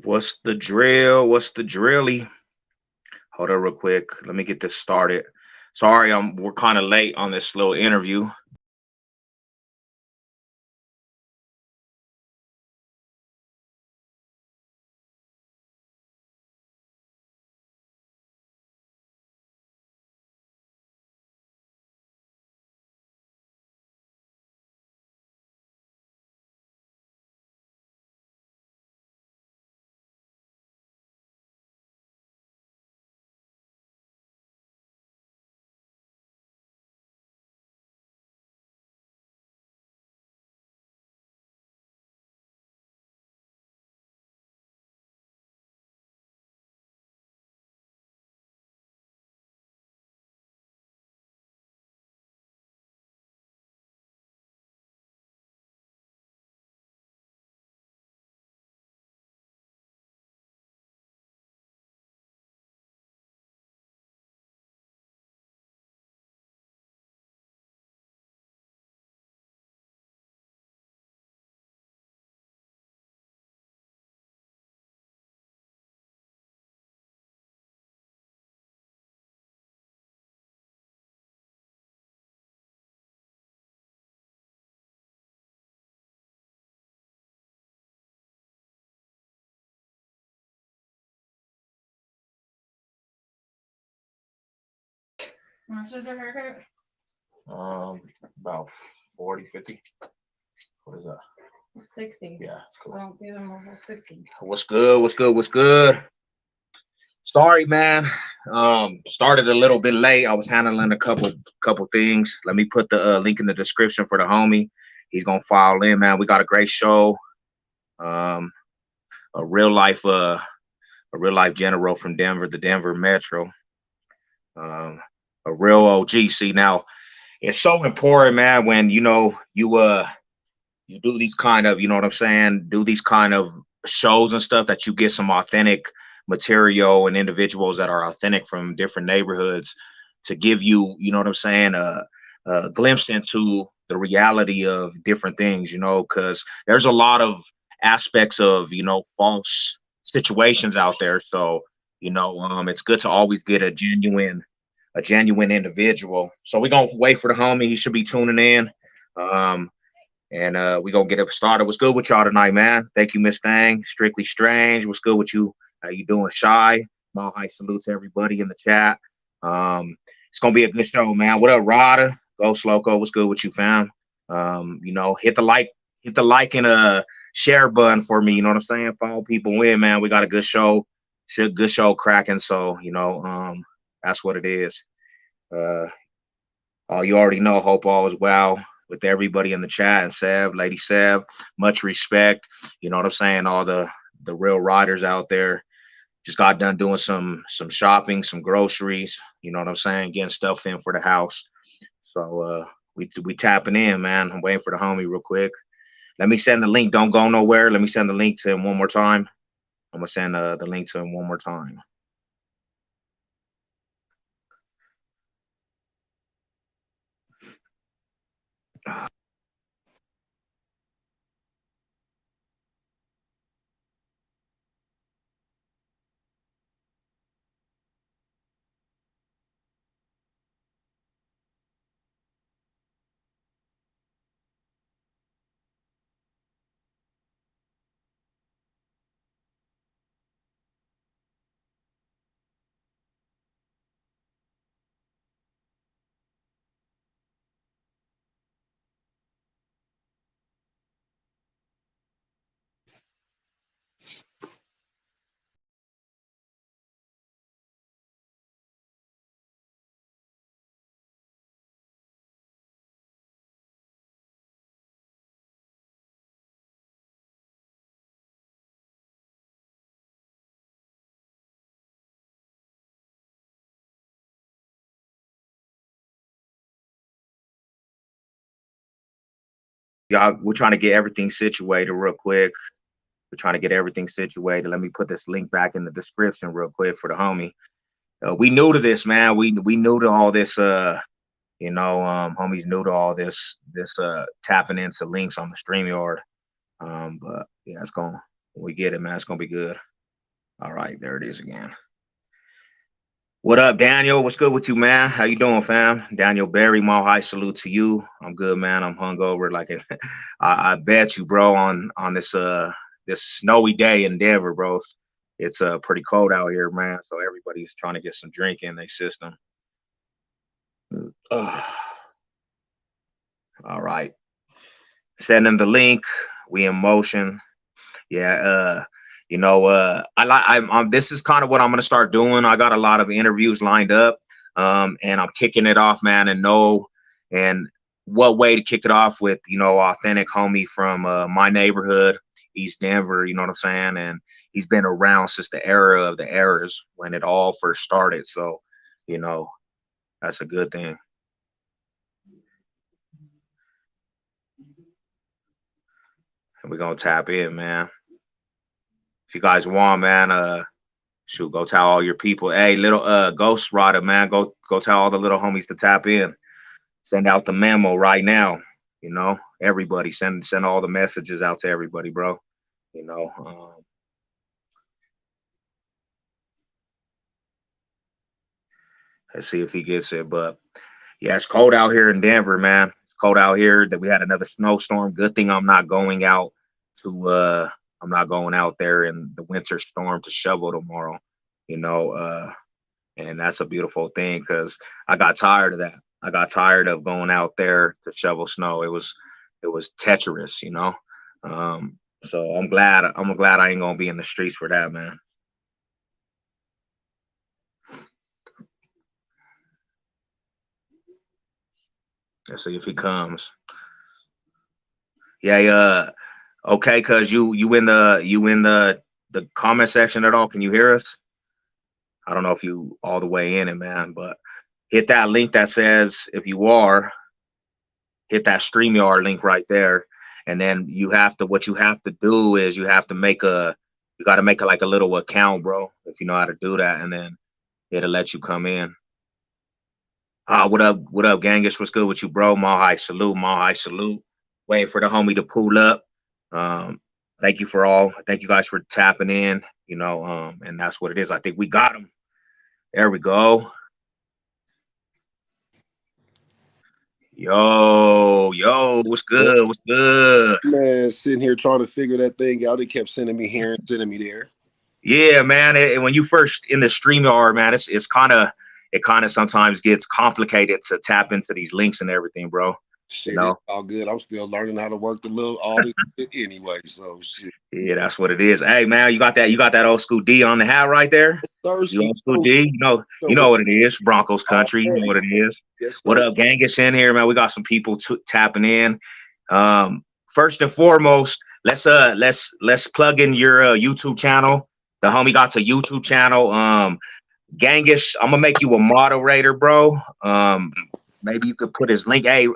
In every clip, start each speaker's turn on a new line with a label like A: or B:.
A: What's the drill? What's the drilly? Hold on real quick. Let me get this started. Sorry, we're kind of late on this little interview.
B: How much is her haircut?
A: About 40, 50. What is that?
B: 60.
A: Yeah, it's
B: I
A: cool.
B: don't give him a whole 60.
A: What's good? What's good? What's good? Sorry, man. Started a little bit late. I was handling a couple things. Let me put the link in the description for the homie. He's gonna file in, man. We got a great show. Um, a real life, a real life general from Denver, the Denver Metro. Um, a real OG. See, now it's so important, man, when you do these kind of, you know what I'm saying, do these kind of shows and stuff, that you get some authentic material and individuals that are authentic from different neighborhoods to give you, you know what I'm saying, a glimpse into the reality of different things, because there's a lot of aspects of, false situations out there. So, it's good to always get a genuine individual. So we're gonna wait for the homie. He should be tuning in. Um, and we're gonna get it started. What's good with y'all tonight, man? Thank you, Miss Thang. Strictly Strange. What's good with you? How you doing, Shy? Small high salute to everybody in the chat. It's gonna be a good show, man. What up, Rada? Ghost Loco, what's good with you, fam? Hit the like and share button for me. You know what I'm saying? Follow people in, man. We got a good show, good show cracking. So that's what it is. Uh, you already know. Hope all is well with everybody in the chat, and Sev, Lady Sev, much respect. You know what I'm saying? All the real riders out there. Just got done doing some shopping, some groceries. You know what I'm saying? Getting stuff in for the house. So we tapping in, man. I'm waiting for the homie real quick. Let me send the link. Don't go nowhere. Let me send the link to him one more time. I'm gonna send the link to him one more time. Y'all, we're trying to get everything situated real quick. We're trying to get everything situated. Let me put this link back in the description real quick for the homie. We new to this, man. We new to all this. Homies new to all this tapping into links on the StreamYard. But yeah, it's going. We get it, man. It's gonna be good. All right, there it is again. What up, Daniel? What's good with you, man? How you doing, fam? Daniel Berry, Mile High salute to you. I'm good, man. I'm hungover. Like I bet you, bro, on this snowy day in Denver, bro. It's pretty cold out here, man. So everybody's trying to get some drink in their system. Ugh. All right, sending the link. We in motion. Yeah, I like I'm this is kind of what I'm gonna start doing. I got a lot of interviews lined up, and I'm kicking it off, man, and what way to kick it off with, authentic homie from my neighborhood, East Denver, you know what I'm saying? And he's been around since the era of the eras when it all first started. So, you know, that's a good thing. And we're gonna tap in, man. If you guys want, man, shoot, go tell all your people. Hey, little Ghost Rider, man, go tell all the little homies to tap in. Send out the memo right now. Everybody send all the messages out to everybody, bro. You know, let's see if he gets it. But yeah, it's cold out here in Denver, man. It's cold out here. That we had another snowstorm. Good thing I'm not going out to. I'm not going out there in the winter storm to shovel tomorrow. You know, and that's a beautiful thing because I got tired of that. I got tired of going out there to shovel snow. It was treacherous, you know. So I'm glad I ain't gonna be in the streets for that, man. Let's see if he comes. Yeah, yeah. Okay, cuz you in the comment section at all? Can you hear us? I don't know if you all the way in it, man, but hit that link that says if you are, hit that StreamYard link right there. And then what you have to do is you got to make like a little account, bro, if you know how to do that. And then it'll let you come in. What up, Gangish? What's good with you, bro? Mahai salute, Mahai salute. Waiting for the homie to pull up. Um, thank you guys for tapping in, and that's what it is. I think we got him. There we go. Yo, what's good? What's good?
C: Man, sitting here trying to figure that thing out. They kept sending me here and sending me there.
A: Yeah, man. When you first in the StreamYard, man, it kind of sometimes gets complicated to tap into these links and everything, bro.
C: Shit, it's all good. I'm still learning how to work all this shit anyway. So shit.
A: Yeah, that's what it is. Hey, man, you got that old school D on the hat right there. You old school D, you know what it is. Broncos country, you know what it is.
C: Yes,
A: what up, Gangish in here, man? We got some people tapping in. First and foremost, let's plug in your YouTube channel. The homie got a YouTube channel. Gangish, I'm gonna make you a moderator, bro. Maybe you could put his link. Hey,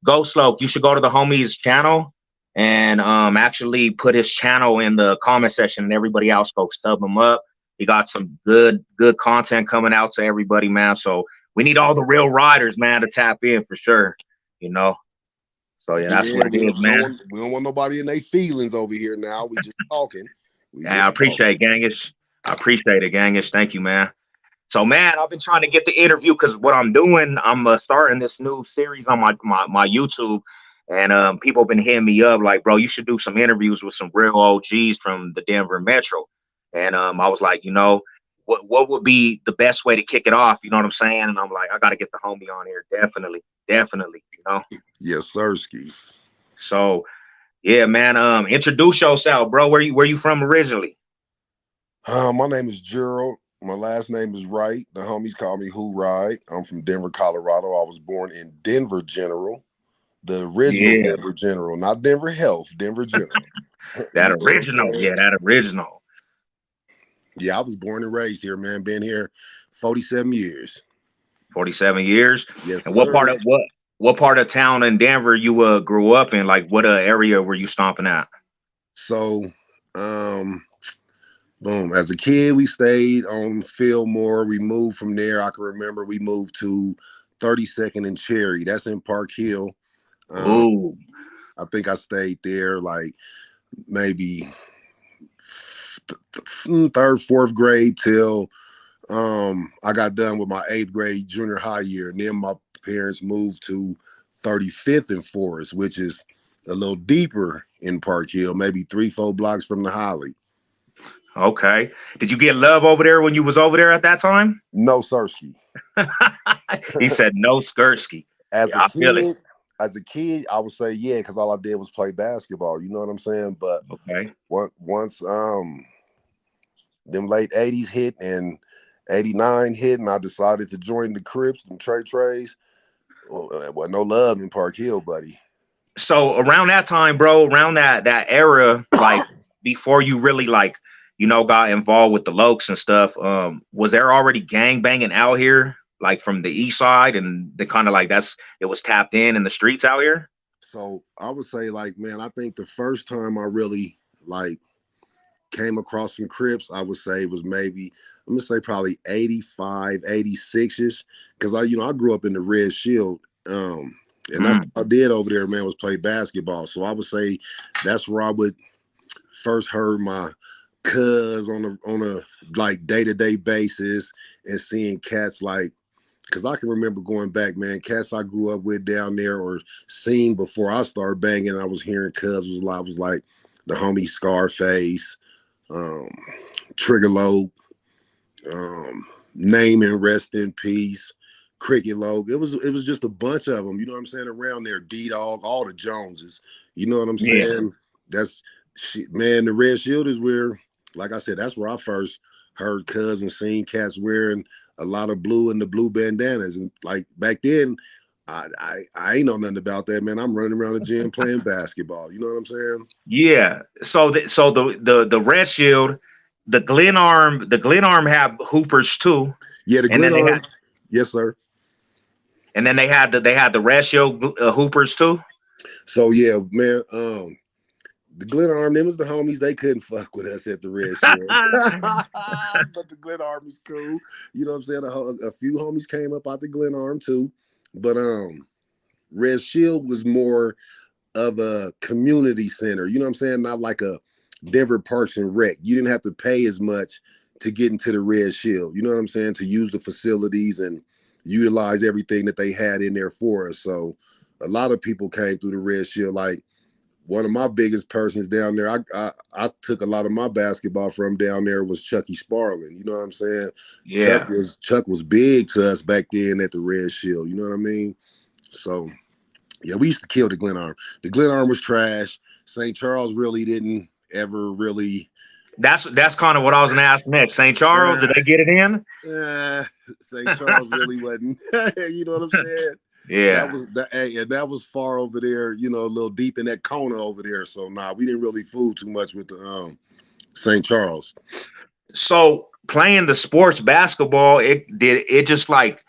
A: Ghost Slope, you should go to the homie's channel and actually put his channel in the comment section, and everybody else go stub him up. He got some good content coming out to everybody, man. So we need all the real riders, man, to tap in for sure. So yeah, that's what it is, man.
C: We don't want nobody in their feelings over here now. We just talking.
A: I appreciate Gangish. I appreciate it, Gangish. Thank you, man. So, man, I've been trying to get the interview because what I'm doing, I'm starting this new series on my YouTube, and people have been hitting me up like, bro, you should do some interviews with some real OGs from the Denver Metro. And I was like, what would be the best way to kick it off? You know what I'm saying? And I'm like, I got to get the homie on here. Definitely.
C: Yes, sir, Ski.
A: So, yeah, man, introduce yourself, bro. Where you from originally?
C: My name is Gerald. My last name is Wright. The homies call me Who Ride. I'm from Denver, Colorado. I was born in Denver General, the original Denver General, not Denver Health, Denver General.
A: that original.
C: Yeah, I was born and raised here, man. Been here 47 years.
A: 47 years?
C: Yes,
A: and
C: sir.
A: What part of town in Denver you grew up in? Like, what area were you stomping at?
C: So, boom. As a kid, we stayed on Fillmore. We moved from there. I can remember we moved to 32nd and Cherry. That's in Park Hill. I think I stayed there like maybe third, fourth grade till I got done with my 8th grade junior high year. And then my parents moved to 35th and Forest, which is a little deeper in Park Hill, maybe 3-4 blocks from the Holly.
A: Okay. Did you get love over there when you was over there at that time?
C: No Sirski.
A: He said no Skursky.
C: As
A: Yeah, I feel it.
C: a kid, I would say yeah, because all I did was play basketball. You know what I'm saying? But
A: Okay.
C: once them late 80s hit and 89 hit, and I decided to join the Crips and Trays. Well, there wasn't no love in Park Hill, buddy.
A: So around that time, bro, around that era, like before you really like, got involved with the Lokes and stuff, was there already gang banging out here, like from the east side, and the kind of like it was tapped in the streets out here?
C: So I would say, like, man, I think the first time I really like came across some Crips, I would say it was maybe, I'm gonna say probably 85, 86-ish. Cause I grew up in the Red Shield. And that's what I did over there, man, was play basketball. So I would say that's where I would first heard my cuz on a like day-to-day basis and seeing cats like, because I can remember going back, man, cats I grew up with down there or seen before I started banging. I was hearing cuz was a lot, was like the homie Scarface, Trigger Low, Name and Rest in Peace, Cricket Low. It was just a bunch of them, you know what I'm saying, around there. D-Dog, all the Joneses, you know what I'm saying? That's shit, man. The Red Shield is where, like I said, that's where I first heard cuz and seen cats wearing a lot of blue and the blue bandanas. And like back then, I ain't know nothing about that, man. I'm running around the gym playing basketball. You know what I'm saying?
A: Yeah. So the Red Shield, the Glenarm have hoopers too.
C: Yeah, the Glenarm. Yes, sir.
A: And then they had the Red Shield hoopers too.
C: So yeah, man. The Glenarm, them was the homies. They couldn't fuck with us at the Red Shield. But the Glenarm is cool. You know what I'm saying? A few homies came up out the Glenarm too. But Red Shield was more of a community center. You know what I'm saying? Not like a Denver Parks and Rec. You didn't have to pay as much to get into the Red Shield. You know what I'm saying? To use the facilities and utilize everything that they had in there for us. So a lot of people came through the Red Shield. Like, one of my biggest persons down there, I took a lot of my basketball from down there was Chucky Sparling. You know what I'm saying?
A: Yeah.
C: Chuck was big to us back then at the Red Shield. You know what I mean? So, yeah, we used to kill the Glenarm. The Glenarm was trash. St. Charles really didn't ever really.
A: That's kind of what I was going to ask next. St. Charles, did they get it in?
C: St. Charles really wasn't. You know what I'm saying?
A: Yeah,
C: that was far over there, you know, a little deep in that corner over there. So we didn't really fool too much with the St. Charles.
A: So playing the sports basketball, it just like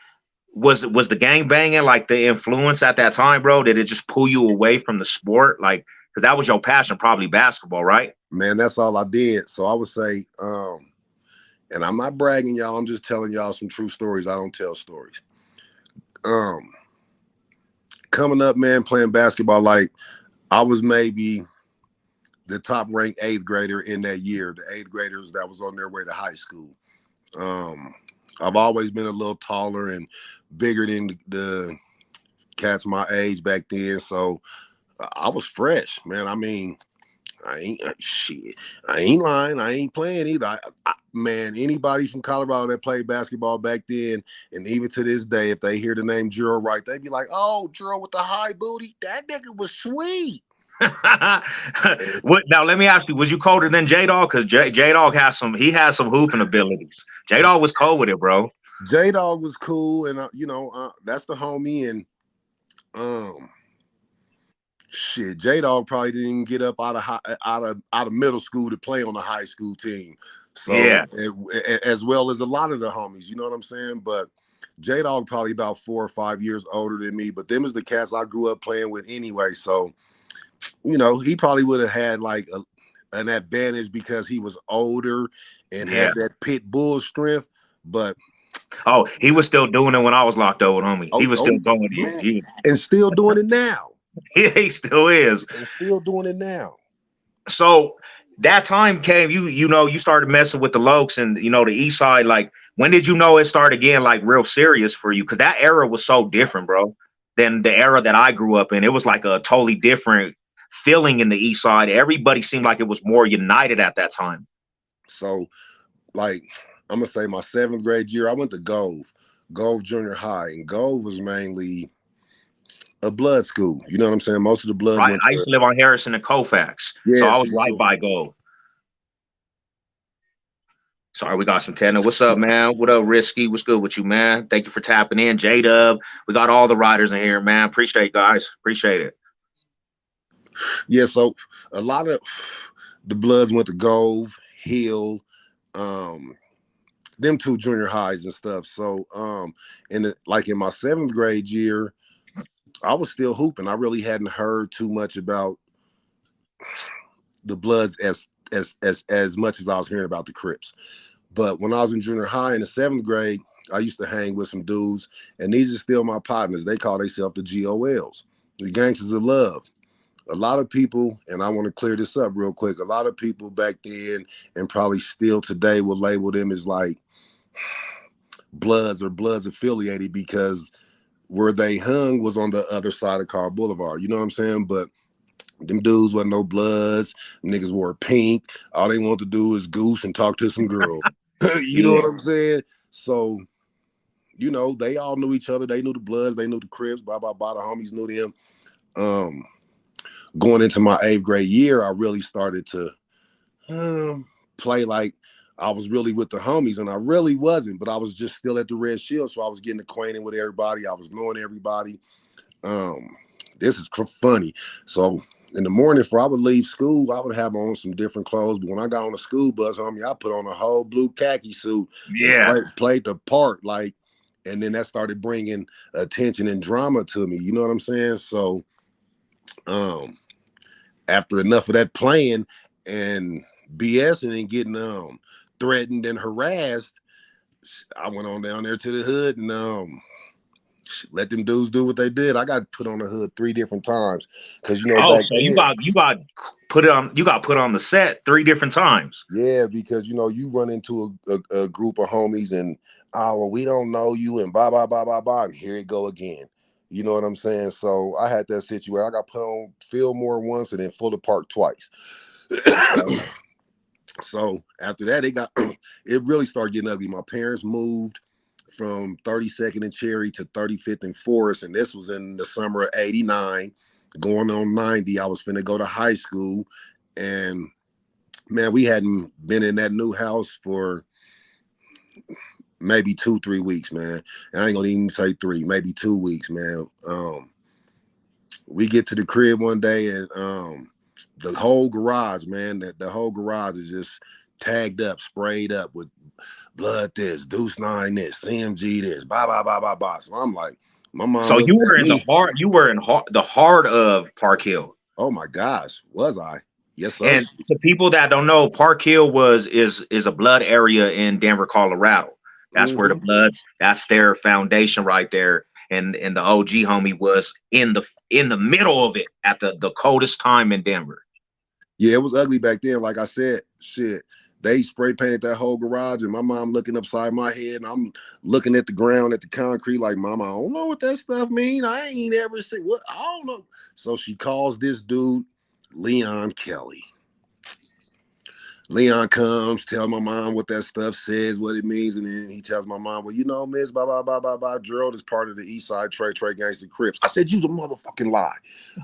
A: was the gang banging like the influence at that time, bro? Did it just pull you away from the sport, like because that was your passion, probably basketball, right?
C: Man, that's all I did. So I would say, and I'm not bragging, y'all. I'm just telling y'all some true stories. I don't tell stories. Coming up, man, playing basketball, like I was maybe the top ranked 8th grader in that year, the 8th graders that was on their way to high school. I've always been a little taller and bigger than the cats my age back then. So I was fresh, man. I mean, I ain't lying. I ain't playing either. Man, anybody from Colorado that played basketball back then, and even to this day, if they hear the name Gerald Wright, they'd be like, "Oh, Gerald with the high booty, that nigga was sweet."
A: Now let me ask you: was you colder than J Dog? Because J Dog has some hooping abilities. J Dog was cold with it, bro.
C: J Dog was cool, and that's the homie, and shit, J-Dog probably didn't get up out of middle school to play on a high school team. So
A: yeah,
C: as well as a lot of the homies, you know what I'm saying? But J-Dog probably about 4 or 5 years older than me, but them is the cats I grew up playing with anyway. So, you know, he probably would have had like an advantage because he was older and had that pit bull strength. But
A: he was still doing it when I was locked up with homie. He was still going in.
C: And still doing it now.
A: He still is.
C: And still doing it now.
A: So that time came, you started messing with the Lokes and the East Side. Like, when did you know it started getting like real serious for you? Because that era was so different, bro, than the era that I grew up in. It was like a totally different feeling in the East Side. Everybody seemed like it was more united at that time.
C: So, like, I'm gonna say my 7th grade year, I went to Gove Junior High, and Gove was mainly a blood school. You know what I'm saying? Most of the Bloods
A: Right,
C: went
A: I
C: to,
A: used to live on Harrison and Colfax, so
C: yeah.
A: I was
C: See,
A: right
C: so
A: by Gove. Sorry, we got some tenor. What's up, man? What up, Risky? What's good with you, man? Thank you for tapping in. J-Dub. We got all the riders in here, man. Appreciate it, guys. Appreciate it.
C: yeah, so a lot of the Bloods went to Gove, Hill, them 2 junior highs and stuff. So like in my 7th grade year, I was still hooping. I really hadn't heard too much about the Bloods as much as I was hearing about the Crips. But when I was in junior high in the 7th grade, I used to hang with some dudes, and these are still my partners. They call themselves the GOLs, the Gangsters of Love. A lot of people, and I want to clear this up real quick, a lot of people back then and probably still today will label them as like Bloods or Bloods affiliated, because where they hung was on the other side of Carl Boulevard. You know what I'm saying? But them dudes wasn't no Bloods. Niggas wore pink. All they want to do is goose and talk to some girls. You know what
A: Yeah.
C: I'm saying? So, they all knew each other. They knew the Bloods. They knew the Crips. Blah, blah, blah. The homies knew them. Going into my 8th grade year, I really started to play like I was really with the homies, and I really wasn't, but I was just still at the Red Shield, so I was getting acquainted with everybody. I was knowing everybody. This is funny. So in the morning, before I would leave school, I would have on some different clothes, but when I got on the school bus, homie, I put on a whole blue khaki suit and
A: Yeah.
C: played the part, like, and then that started bringing attention and drama to me. You know what I'm saying? So after enough of that playing and BSing and getting threatened and harassed, I went on down there to the hood and let them dudes do what they did. I got put on the hood 3 different times because
A: Oh,
C: back
A: so you
C: then,
A: got put on the set 3 different times.
C: yeah, because you run into a group of homies and well, we don't know you and blah blah blah blah blah, and here it go again. You know what I'm saying? So I had that situation. I got put on Fillmore once and then Fuller Park twice. So after that, it really started getting ugly. My parents moved from 32nd and Cherry to 35th and Forest, and this was in the summer of '89, going on 90. I was finna go to high school, and man, we hadn't been in that new house for maybe 2-3 weeks, man. And I ain't gonna even say 3, maybe 2 weeks, man. We get to the crib one day, and the whole garage, man, the whole garage is just tagged up, sprayed up with blood this, Deuce 9 this, CMG this, blah, blah, blah, blah, blah. So I'm like, my mom
A: So
C: looked
A: you were
C: at
A: in the
C: me.
A: heart. You were in the heart of Park Hill.
C: Oh my gosh, was I? Yes, sir.
A: And to people that don't know, Park Hill is a blood area in Denver, Colorado. That's where the
C: Mm-hmm.
A: Bloods. That's their foundation right there. And the OG homie was in the middle of it at the coldest time in Denver.
C: Yeah, it was ugly back then. Like I said, shit. They spray painted that whole garage, and my mom looking upside my head, and I'm looking at the ground, at the concrete, like, Mama, I don't know what that stuff mean. I ain't ever seen what, I don't know. So she calls this dude Leon Kelly. Leon comes, tell my mom what that stuff says, what it means, and then he tells my mom, well, miss, blah, blah, blah, blah, blah, Gerald is part of the East Side Trey Gangster Crips. I said, you's a motherfucking lie.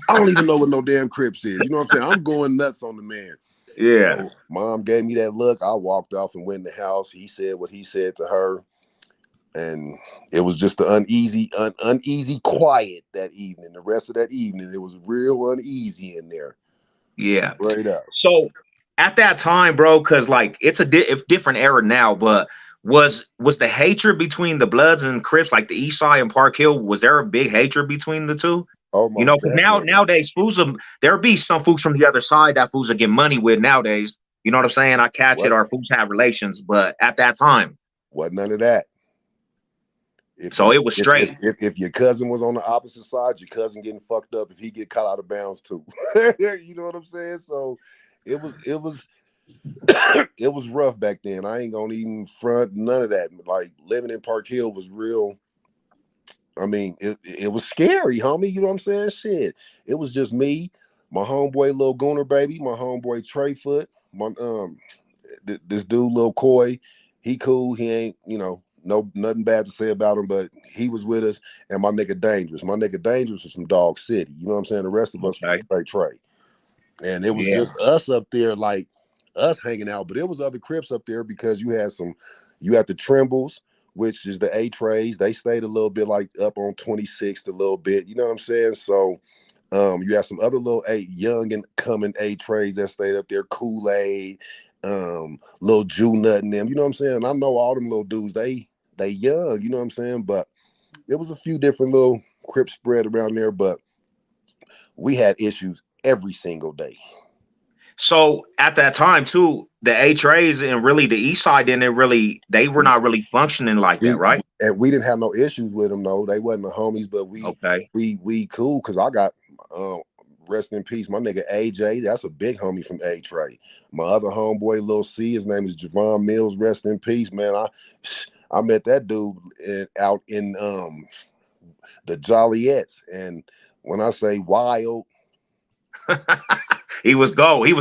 C: I don't even know what no damn Crips is. You know what I'm saying? I'm going nuts on the man.
A: Yeah.
C: So mom gave me that look. I walked off and went in the house. He said what he said to her. And it was just the uneasy quiet that evening. The rest of that evening, it was real uneasy in there.
A: Yeah.
C: Straight up.
A: So at that time, bro, because like it's a different era now, but was the hatred between the Bloods and Crips, like the East Side and Park Hill, was there a big hatred between the two?
C: Oh, most
A: Because
C: definitely.
A: nowadays fools there be some fools from the other side that fools get money with nowadays. You know what I'm saying? I catch it,
C: What?
A: our fools have relations, but at that time,
C: Wasn't none of that.
A: so it was straight.
C: If your cousin was on the opposite side, your cousin getting fucked up if he get caught out of bounds too. You know what I'm saying? So it was It was rough back then. I ain't gonna even front none of that. Like living in Park Hill was real. I mean, it was scary, homie. You know what I'm saying? Shit. It was just me, my homeboy Lil Gooner baby, my homeboy Trey Foot, my this dude Lil Coy. He cool. He ain't, nothing bad to say about him, but he was with us, and my nigga Dangerous. My nigga Dangerous was from Dog City. You know what I'm saying? The rest of us
A: Okay.
C: from Trey. And it was
A: Yeah.
C: just us up there, like us hanging out, but it was other Crips up there because you had the Trimbles, which is the A-Trays. They stayed a little bit like up on 26th a little bit. You know what I'm saying? So you have some other little young and coming A-Trays that stayed up there, Kool-Aid, little Jew Nut and them. You know what I'm saying? I know all them little dudes, they young, you know what I'm saying? But there was a few different little Crips spread around there, but we had issues every single day.
A: So at that time too, the A-Trays and really the East Side they were not really functioning like that, right?
C: And we didn't have no issues with them, no. They wasn't the homies, but we cool because I got rest in peace, my nigga AJ. That's a big homie from A-Tray. My other homeboy, Lil C, his name is Javon Mills. Rest in peace, man. I met that dude out in the Jolliettes, and when I say wild,
A: he was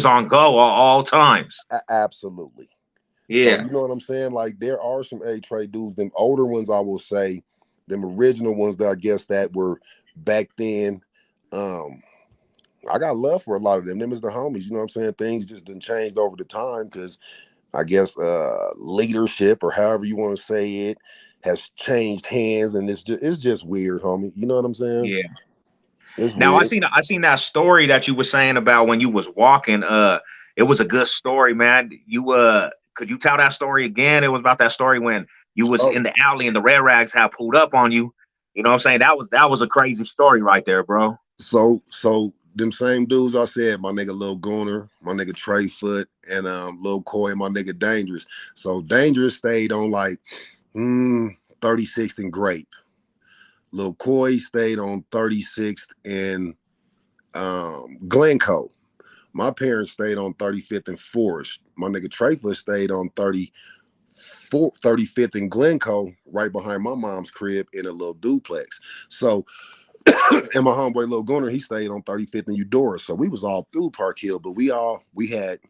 A: on go all times.
C: Absolutely.
A: Yeah.
C: So you know what I'm saying? Like there are some A-Tray dudes, them older ones, I will say, them original ones that I guess that were back then. I got love for a lot of them. Them is the homies, you know what I'm saying? Things just done changed over the time because I guess leadership or however you want to say it has changed hands, and it's just weird, homie. You know what I'm saying?
A: Yeah.
C: It's
A: now
C: weird.
A: I seen that story that you were saying about when you was walking. It was a good story, man. You could you tell that story again? It was about that story when you was in the alley and the Red Rags had pulled up on you. You know what I'm saying? That was a crazy story right there, bro.
C: So them same dudes I said, my nigga Lil Gooner, my nigga Trey Foot, and Lil Coy, my nigga Dangerous. So Dangerous stayed on like 36th and Grape. Lil Coy stayed on 36th and Glencoe. My parents stayed on 35th and Forest. My nigga Trey Foot stayed on 35th and Glencoe, right behind my mom's crib in a little duplex. So and my homeboy Lil Gunner, he stayed on 35th and Eudora. So we was all through Park Hill, but we had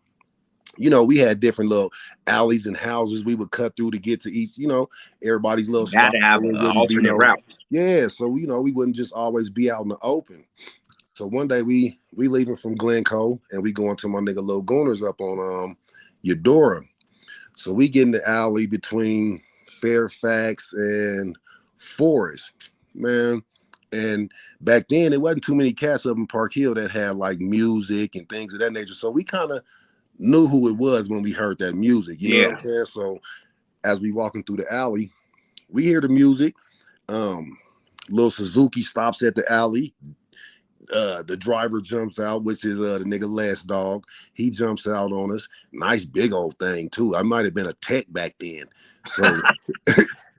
C: different little alleys and houses we would cut through to get to each, everybody's little
A: spot. Had to have an alternate route.
C: Yeah, so we wouldn't just always be out in the open. So one day we leaving from Glencoe and we going to my nigga Lil Gunner's up on Eudora. So we get in the alley between Fairfax and Forest, man. And back then, it wasn't too many cats up in Park Hill that had like music and things of that nature. So we kind of knew who it was when we heard that music. You know what I'm saying? So as we walking through the alley, we hear the music. Lil Suzuki stops at the alley. The driver jumps out, which is the nigga Last Dog. He jumps out on us. Nice big old thing too. I might have been a tech back then. So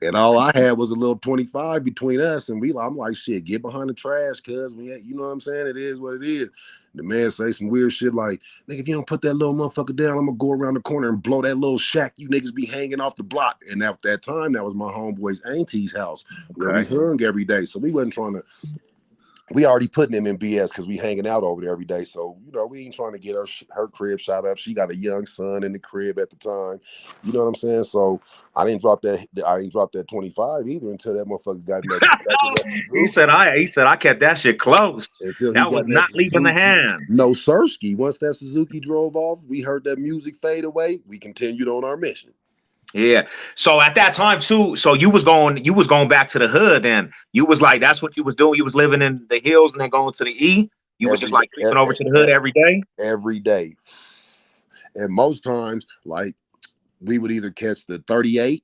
C: and all I had was a little 25 between us, and I'm like, shit, get behind the trash, cuz we ain't, you know what I'm saying? It is what it is. The man say some weird shit like, nigga, if you don't put that little motherfucker down, I'm gonna go around the corner and blow that little shack you niggas be hanging off the block. And at that time, that was my homeboy's auntie's house where we hung every day. So we wasn't trying to. We already putting him in BS because we hanging out over there every day. So, we ain't trying to get her crib shot up. She got a young son in the crib at the time. You know what I'm saying? So I didn't drop that 25 either until that motherfucker got in that.
A: He said I kept that shit close. Until that was not leaving the hand.
C: No Sirski. Once that Suzuki drove off, we heard that music fade away. We continued on our mission.
A: Yeah. So at that time too, so you was going back to the hood then. You was like, that's what you was doing. You was living in the hills and then going to the E. You was just like creeping over to the hood every day?
C: Every day. And most times, like, we would either catch the 38,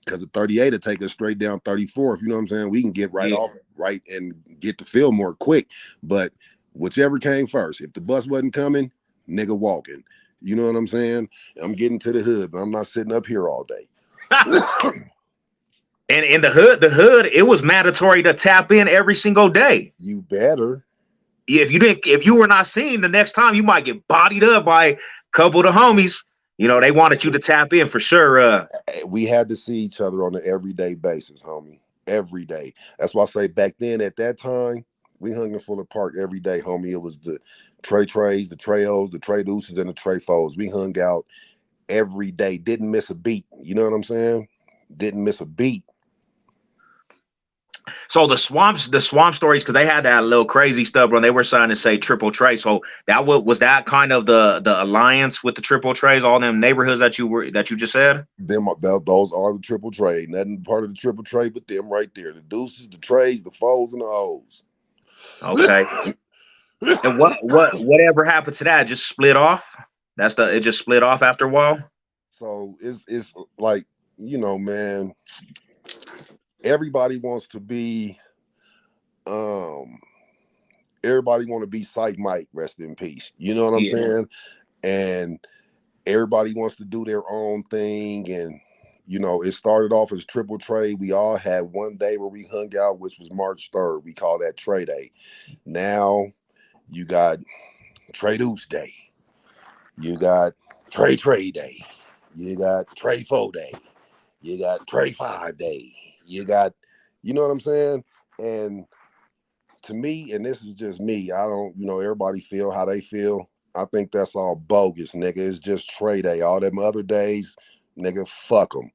C: because the 38 would take us straight down 34. If you know what I'm saying, we can get off right and get to Fillmore quick. But whichever came first. If the bus wasn't coming, nigga walking. You know what I'm saying? I'm getting to the hood, but I'm not sitting up here all day.
A: And in the hood, it was mandatory to tap in every single day.
C: You better.
A: If you were not seen the next time, you might get bodied up by a couple of the homies. You know, they wanted you to tap in for sure.
C: We had to see each other on an everyday basis, homie. Every day. That's why I say back then at that time, we hung in Fuller Park every day, homie. It was the Trays, the Treyos, the Trey Deuces, and the Trey Foes. We hung out every day. Didn't miss a beat. You know what I'm saying? Didn't miss a beat.
A: So the swamp stories, because they had that little crazy stuff, bro. They were starting to say Triple Trey. So that was that kind of the alliance with the Triple Treys, all them neighborhoods that you just said.
C: Those are the Triple Trey. Nothing part of the Triple Trey, but them right there. The Deuces, the Treys, the Foes, and the O's.
A: Okay. And whatever happened to that? Just split off. It just split off after a while.
C: So it's like, you know, man. Everybody wants to be, everybody want to be Psych Mike, rest in peace. You know what I'm saying? And everybody wants to do their own thing. And, you know, it started off as Triple Trey. We all had one day where we hung out, which was March 3rd. We call that Trey Day. Now you got Trey Deuce Day. You got Trey Day. You got Trey 4 Day. You got Trey 5 Day. You got, you know what I'm saying? And to me, and this is just me, I don't, you know, everybody feel how they feel. I think that's all bogus, nigga. It's just Trey Day. All them other days, nigga, fuck them.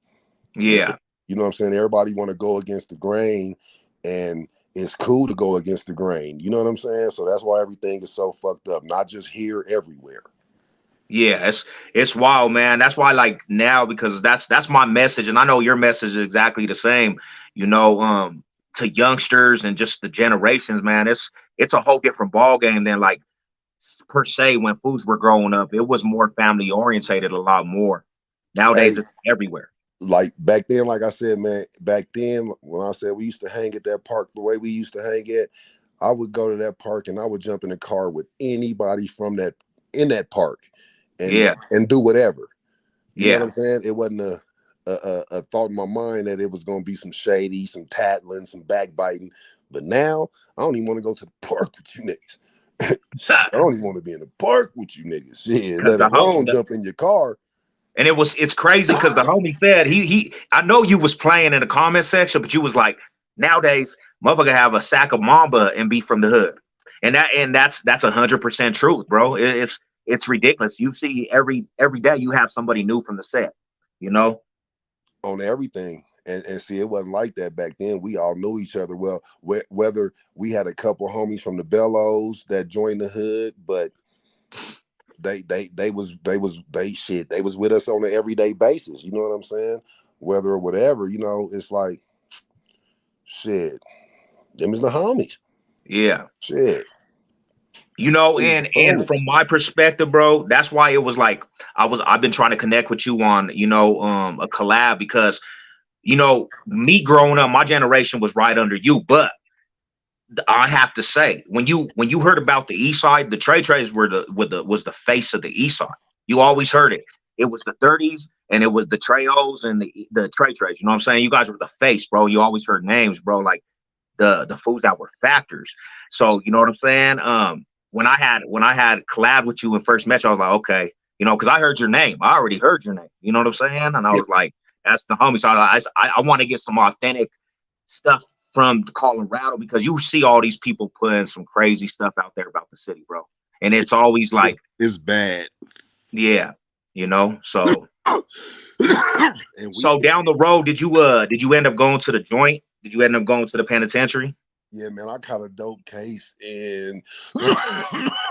A: Yeah.
C: You know what I'm saying? Everybody want to go against the grain, and it's cool to go against the grain. You know what I'm saying? So that's why everything is so fucked up. Not just here, everywhere.
A: Yeah, it's wild, man. That's why, like now, because that's my message, and I know your message is exactly the same. You know, to youngsters and just the generations, man. It's a whole different ball game than like per se when fools were growing up. It was more family orientated, a lot more. Nowadays, it's everywhere.
C: Like back then, like I said, man. Back then, when I said we used to hang at that park, the way we used to hang at, I would go to that park and I would jump in the car with anybody from that in that park. And do whatever. You know what I'm saying? It wasn't a thought in my mind that it was going to be some shady, some tattling, some backbiting. But now I don't even want to go to the park with you niggas. I don't even want to be in the park with you niggas. Yeah, let alone jump in your car.
A: And it's crazy because the homie said I know you was playing in the comment section, but you was like, nowadays motherfucker have a sack of Mamba and be from the hood. And that's 100% truth, bro. It's ridiculous. You see every day you have somebody new from the set, you know,
C: on everything. And see, it wasn't like that back then. We all knew each other well. Whether we had a couple homies from the Bellows that joined the hood, but they was with us on an everyday basis. You know what I'm saying? Whether or whatever, you know, it's like shit. Them is the homies.
A: Yeah.
C: Shit.
A: You know, and from my perspective, bro, that's why it was like I've been trying to connect with you on, you know, a collab, because, you know, me growing up, my generation was right under you. But I have to say, when you heard about the East Side, the Treys was the face of the East Side. You always heard it. It was the 30s, and it was the Treyos and the Treys. You know what I'm saying? You guys were the face, bro. You always heard names, bro, like the fools that were factors. So you know what I'm saying? When I had collabed with you and first met you, I was like, okay, you know, because I heard your name. I already heard your name. You know what I'm saying? And I was like, that's the homie. So I want to get some authentic stuff from Colorado, because you see all these people putting some crazy stuff out there about the city, bro. And it's always like,
C: it's bad.
A: Yeah, you know. So so down the road, did you end up going to the joint? Did you end up going to the penitentiary?
C: Yeah, man, I caught a dope case in,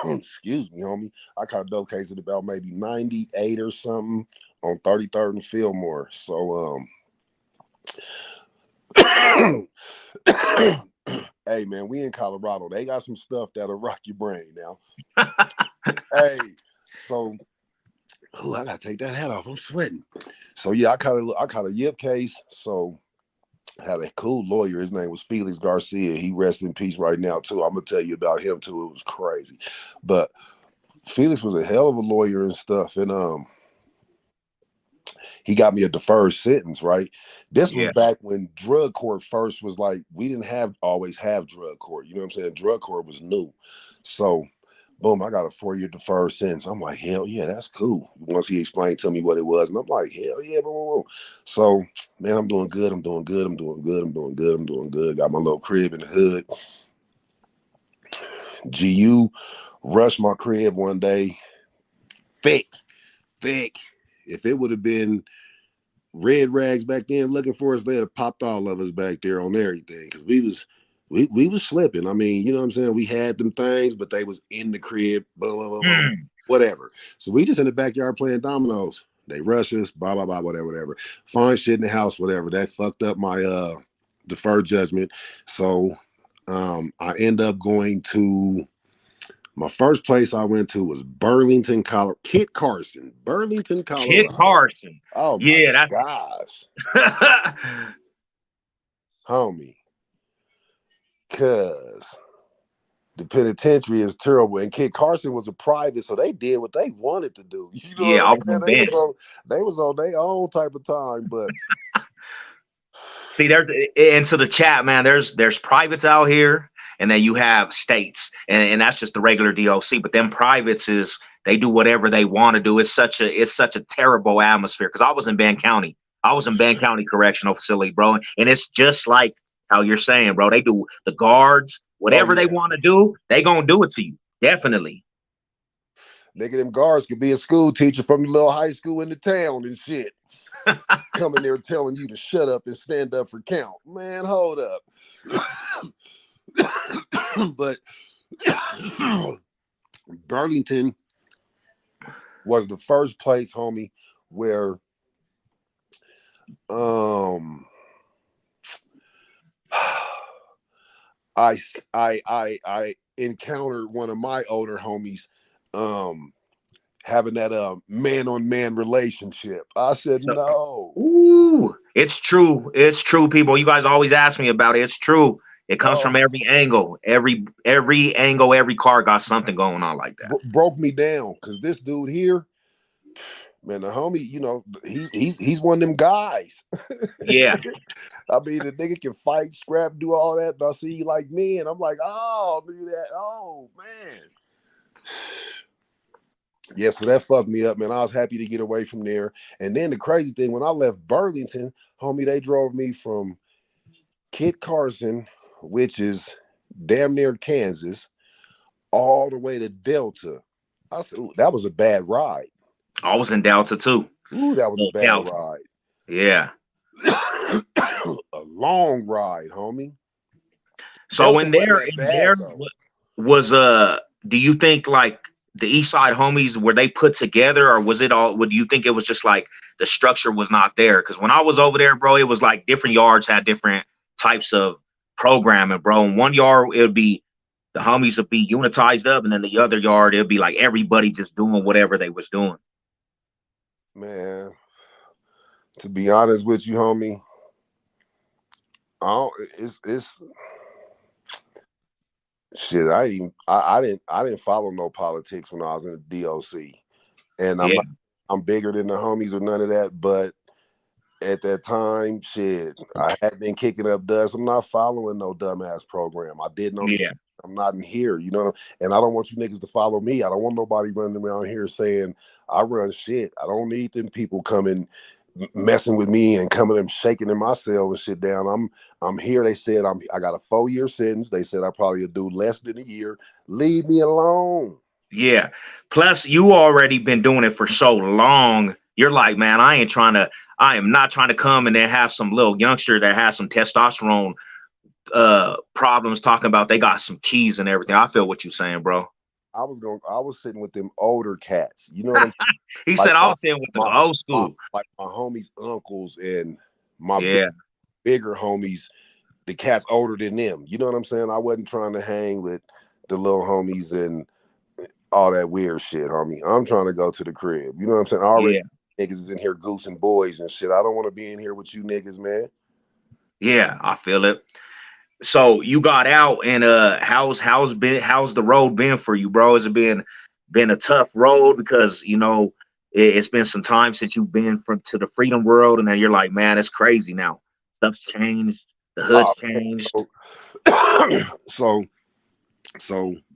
C: excuse me, homie. I caught a dope case at about maybe 98 or something on 33rd and Fillmore. So, hey, man, we in Colorado. They got some stuff that'll rock your brain now. Hey, so, I gotta take that hat off. I'm sweating. So yeah, I caught a yip case. So. Had a cool lawyer. His name was Felix Garcia. He rests in peace right now too. I'm gonna tell you about him too. It was crazy, but Felix was a hell of a lawyer and stuff. And he got me a deferred sentence. Right, this was back when drug court first was like, we didn't always have drug court. You know what I'm saying? Drug court was new, so Boom, I got a 4-year deferred sentence. I'm like, hell yeah, that's cool. Once he explained to me what it was, and I'm like, hell yeah, boom, boom, boom. So, man, I'm doing good. I'm doing good. I'm doing good. I'm doing good. I'm doing good. Got my little crib in the hood. GU rushed my crib one day. Thick. If it would have been red rags back then looking for us, they'd have popped all of us back there on everything. Because we was slipping. I mean, you know what I'm saying? We had them things, but they was in the crib, blah, blah, blah, blah, whatever. So we just in the backyard playing dominoes. They rush us, blah, blah, blah, whatever. Find shit in the house, whatever. That fucked up my deferred judgment. So I end up going to my first place I went to was Burlington, Colorado. Kit Carson, Burlington, Colorado.
A: Kit Carson.
C: Oh my
A: Yeah, that's
C: gosh. Homie. Cause the penitentiary is terrible. And Kit Carson was a private, so they did what they wanted to do. You know
A: yeah, I
C: what I'm saying? They was on their own type of time, but
A: see, there's into the chat, man. There's privates out here, and then you have states, and that's just the regular DOC. But them privates is they do whatever they want to do. It's such a terrible atmosphere. Because I was in Ben County. I was in Ben County Correctional Facility, bro, and it's just like how you're saying, bro. They do the guards, whatever they want to do, they gonna do it to you. Definitely.
C: Nigga, them guards could be a school teacher from the little high school in the town and shit. Coming there telling you to shut up and stand up for count. Man, hold up. But Burlington was the first place, homie, where I encountered one of my older homies having that man-on-man relationship. I said, no.
A: Ooh, it's true. It's true, people. You guys always ask me about it. It's true. It comes from every angle. Every angle, every car got something going on like that.
C: Broke me down because this dude here, man, the homie, you know, he's one of them guys.
A: Yeah.
C: I mean, the nigga can fight, scrap, do all that. And I see you like me, and I'm like, oh, do that. Oh, man. Yeah, so that fucked me up, man. I was happy to get away from there. And then the crazy thing, when I left Burlington, homie, they drove me from Kit Carson, which is damn near Kansas, all the way to Delta. I said, ooh, that was a bad ride.
A: I was in Delta too.
C: Ooh, that was a bad ride.
A: Yeah.
C: A long ride, homie.
A: So Delta in there was do you think like the East Side homies, were they put together, or was it all, would you think it was just like the structure was not there? Because when I was over there, bro, it was like different yards had different types of programming, bro. In one yard, it would be the homies would be unitized up, and then the other yard, it would be like everybody just doing whatever they was doing.
C: Man, to be honest with you, homie, it's shit. I didn't follow no politics when I was in the DOC, and I'm bigger than the homies or none of that. But at that time, shit, I had been kicking up dust. I'm not following no dumbass program. I didn't know. Yeah. I'm not in here, you know, and I don't want you niggas to follow me. I don't want nobody running around here saying I run shit. I don't need them people coming messing with me and coming and shaking in my cell and shit down. I'm here. They said I got a 4-year sentence. They said I probably will do less than a year. Leave me alone.
A: Yeah. Plus, you already been doing it for so long. You're like, man, I am not trying to come and then have some little youngster that has some testosterone problems talking about they got some keys and everything. I feel what you're saying, bro.
C: I was sitting with them older cats. You know what I'm saying?
A: He like said I was sitting with the old school.
C: Like my homies' uncles and my bigger homies, the cats older than them. You know what I'm saying? I wasn't trying to hang with the little homies and all that weird shit, homie. I'm trying to go to the crib. You know what I'm saying? Already niggas is in here goosing boys and shit. I don't want to be in here with you niggas, man.
A: Yeah, I feel it. So you got out, and how's the road been for you, bro? Has it been a tough road? Because you know it's been some time since you've been to the freedom world, and then you're like, man, it's crazy now. Stuff's changed, the hood's changed.
C: So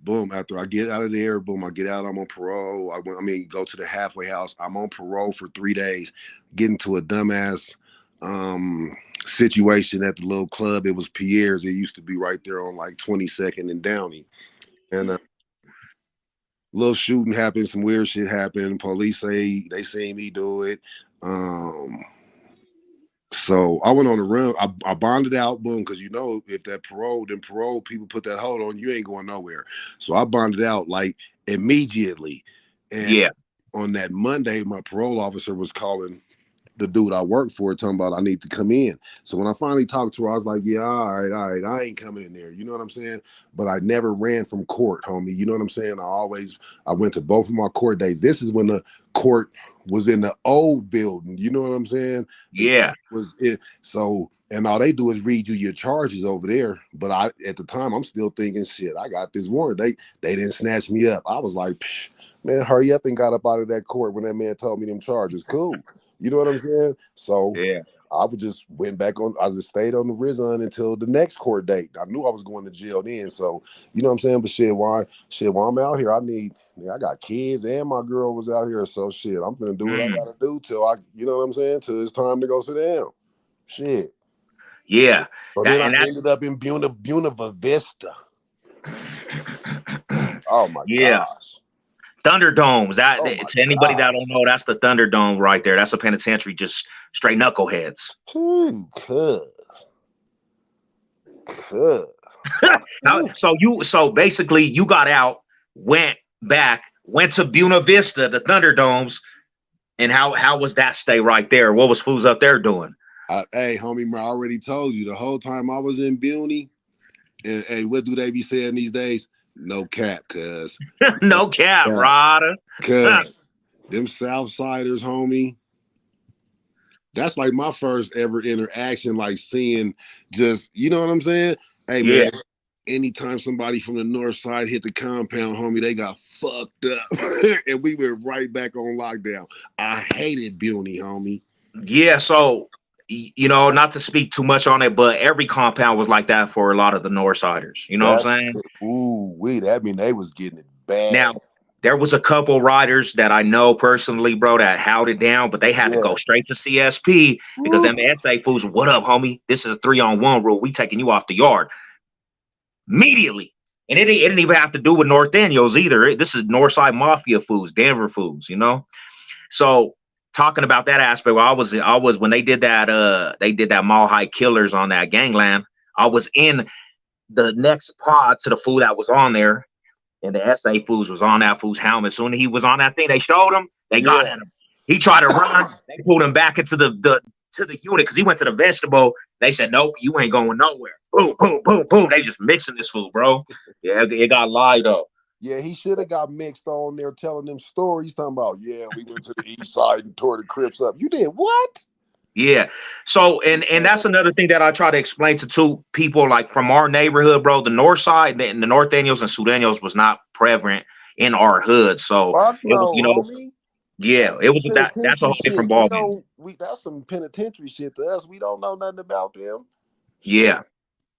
C: Boom, after I get out of there, boom, I get out, I'm on parole. Go to the halfway house. I'm on parole for 3 days, get into a dumbass situation at the little club. It was Pierre's. It used to be right there on like 22nd and Downey. And little shooting happened, some weird shit happened. Police say they seen me do it. So I went on the run. I bonded out, boom, because if that parole people put that hold on, you ain't going nowhere. So I bonded out like immediately. And on that Monday, my parole officer was calling the dude I work for, talking about I need to come in. So when I finally talked to her, I was like, yeah, all right, I ain't coming in there. You know what I'm saying? But I never ran from court, homie. You know what I'm saying? I went to both of my court dates. This is when the court was in the old building. You know what I'm saying?
A: Yeah.
C: So, and all they do is read you your charges over there. But at the time, I'm still thinking, shit, I got this warrant. They didn't snatch me up. I was like, man, hurry up and got up out of that court when that man told me them charges. Cool. You know what I'm saying? So I just went back on. I just stayed on the Rizon until the next court date. I knew I was going to jail then. So you know what I'm saying? But while I'm out here, I got kids and my girl was out here. So shit, I'm gonna do what I gotta do till you know what I'm saying? Till it's time to go sit down. Shit.
A: Yeah.
C: So then I ended up in Buena Vista. Oh my gosh.
A: Thunderdome. To anybody that don't know, that's the Thunderdome right there. That's a penitentiary, just straight knuckleheads. So basically you got out, went to Buena Vista, the Thunderdomes, and how was that stay right there? What was fools up there doing?
C: Hey, homie, I already told you the whole time I was in Buny, and what do they be saying these days? No cap, cuz.
A: No cap, Rada.
C: Cuz them Southsiders, homie. That's like my first ever interaction, like seeing just, you know what I'm saying? Hey, man, anytime somebody from the north side hit the compound, homie, they got fucked up. And we went right back on lockdown. I hated Buny, homie.
A: Yeah, so, not to speak too much on it, but every compound was like that for a lot of the north siders. You know what I'm saying?
C: That mean they was getting it bad.
A: Now, there was a couple riders that I know personally, bro, that held it down, but they had to go straight to CSP because them SA fools, what up, homie? This is a 3-on-1 rule. We taking you off the yard immediately. And it didn't even have to do with North Daniels either. This is Northside Mafia fools, Denver fools, So talking about that aspect, I was when they did that Mall High Killers on that gangland, I was in the next pod to the fool that was on there. And the SA fools was on that fool's helmet. As soon as he was on that thing, they showed him. They got at him. He tried to run. They pulled him back into the unit because he went to the vegetable. They said, "Nope, you ain't going nowhere." Boom, boom, boom, boom. They just mixing this fool, bro. Yeah, it got lied up.
C: Yeah, he should have got mixed on there telling them stories. Talking about, we went to the east side and tore the Crips up. You did what?
A: Yeah. So, and that's another thing that I try to explain to two people like from our neighborhood, bro. The north side, the North Daniels and Sudanos was not prevalent in our hood. So, it was,
C: homie.
A: It was that's a whole different ballgame.
C: That's some penitentiary shit to us. We don't know nothing about them.
A: Yeah.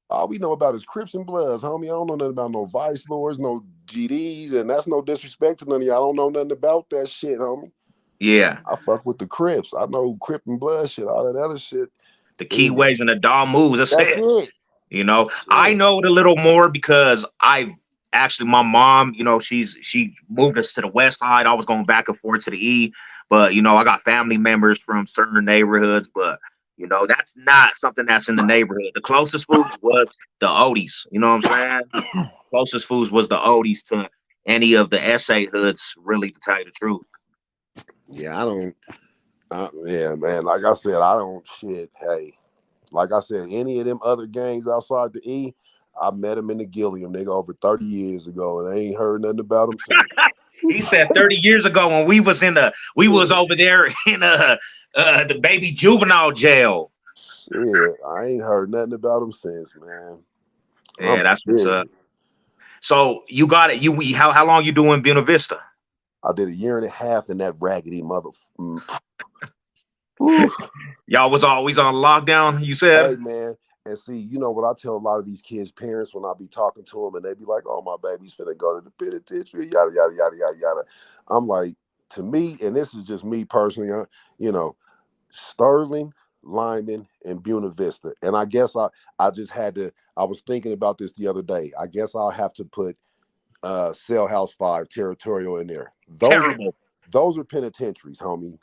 C: All we know about is Crips and Bloods, homie. I don't know nothing about no Vice Lords, no GDs, and that's no disrespect to none of y'all. I don't know nothing about that shit, homie.
A: Yeah.
C: I fuck with the Crips. I know Crip and Blood shit, all that other shit.
A: The key ways and the dog moves. That's it. I know it a little more because my mom, she moved us to the west side. I was going back and forth to the E, but I got family members from certain neighborhoods, but that's not something that's in the neighborhood. The closest foods was the Odies. You know what I'm saying? Closest foods was the Odies to any of the SA hoods, really, to tell you the truth.
C: Yeah, man. Like I said, I don't shit. Hey, like I said, any of them other gangs outside the E, I met them in the Gilliam, nigga, over 30 years ago, and I ain't heard nothing about them since.
A: He said 30 years ago when we was over there in the baby juvenile jail.
C: Yeah, I ain't heard nothing about them since, man.
A: Yeah, that's what's up. So you got it. How long you doing Buena Vista?
C: I did 1.5 years in that raggedy mother.
A: Y'all was always on lockdown, you said?
C: Hey, man. And see, you know what I tell a lot of these kids' parents when I be talking to them, and they be like, "Oh, my baby's finna go to the penitentiary, yada yada yada yada yada." I'm like, to me, and this is just me personally, you know, Sterling, Lyman, and Buena Vista. And I guess I just had to. I was thinking about this the other day. I guess I'll have to put Cell House 5 Territorial in there.
A: Terrible.
C: Those are penitentiaries, homie.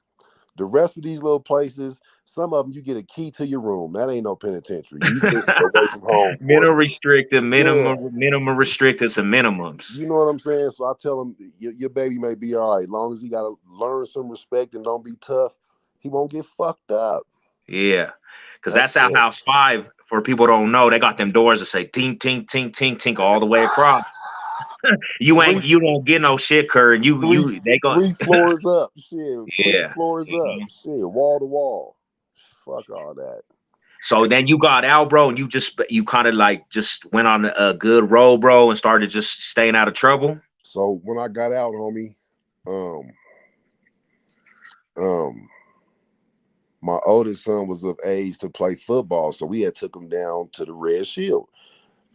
C: The rest of these little places, some of them you get a key to your room. That ain't no penitentiary. You just away from home for
A: Minimum restricted,
C: yeah.
A: minimum restricted, and minimums.
C: You know what I'm saying? So I tell him your baby may be all right, long as he got to learn some respect and don't be tough. He won't get fucked up.
A: Yeah, because
C: That's
A: that's our
C: it.
A: house 5. For people who don't know, they got them doors that say tink tink tink tink tink all the way across.
C: Three,
A: You don't get no shit, Kurt.
C: three,
A: They go.
C: 3 floors up. Shit, 3 floors up.
A: Yeah.
C: Shit, wall to wall. Fuck all that.
A: So then you got out, bro, and you kind of like just went on a good roll, bro, and started just staying out of trouble.
C: So when I got out, homie, um, um, my oldest son was of age to play football, so we had took him down to the Red Shield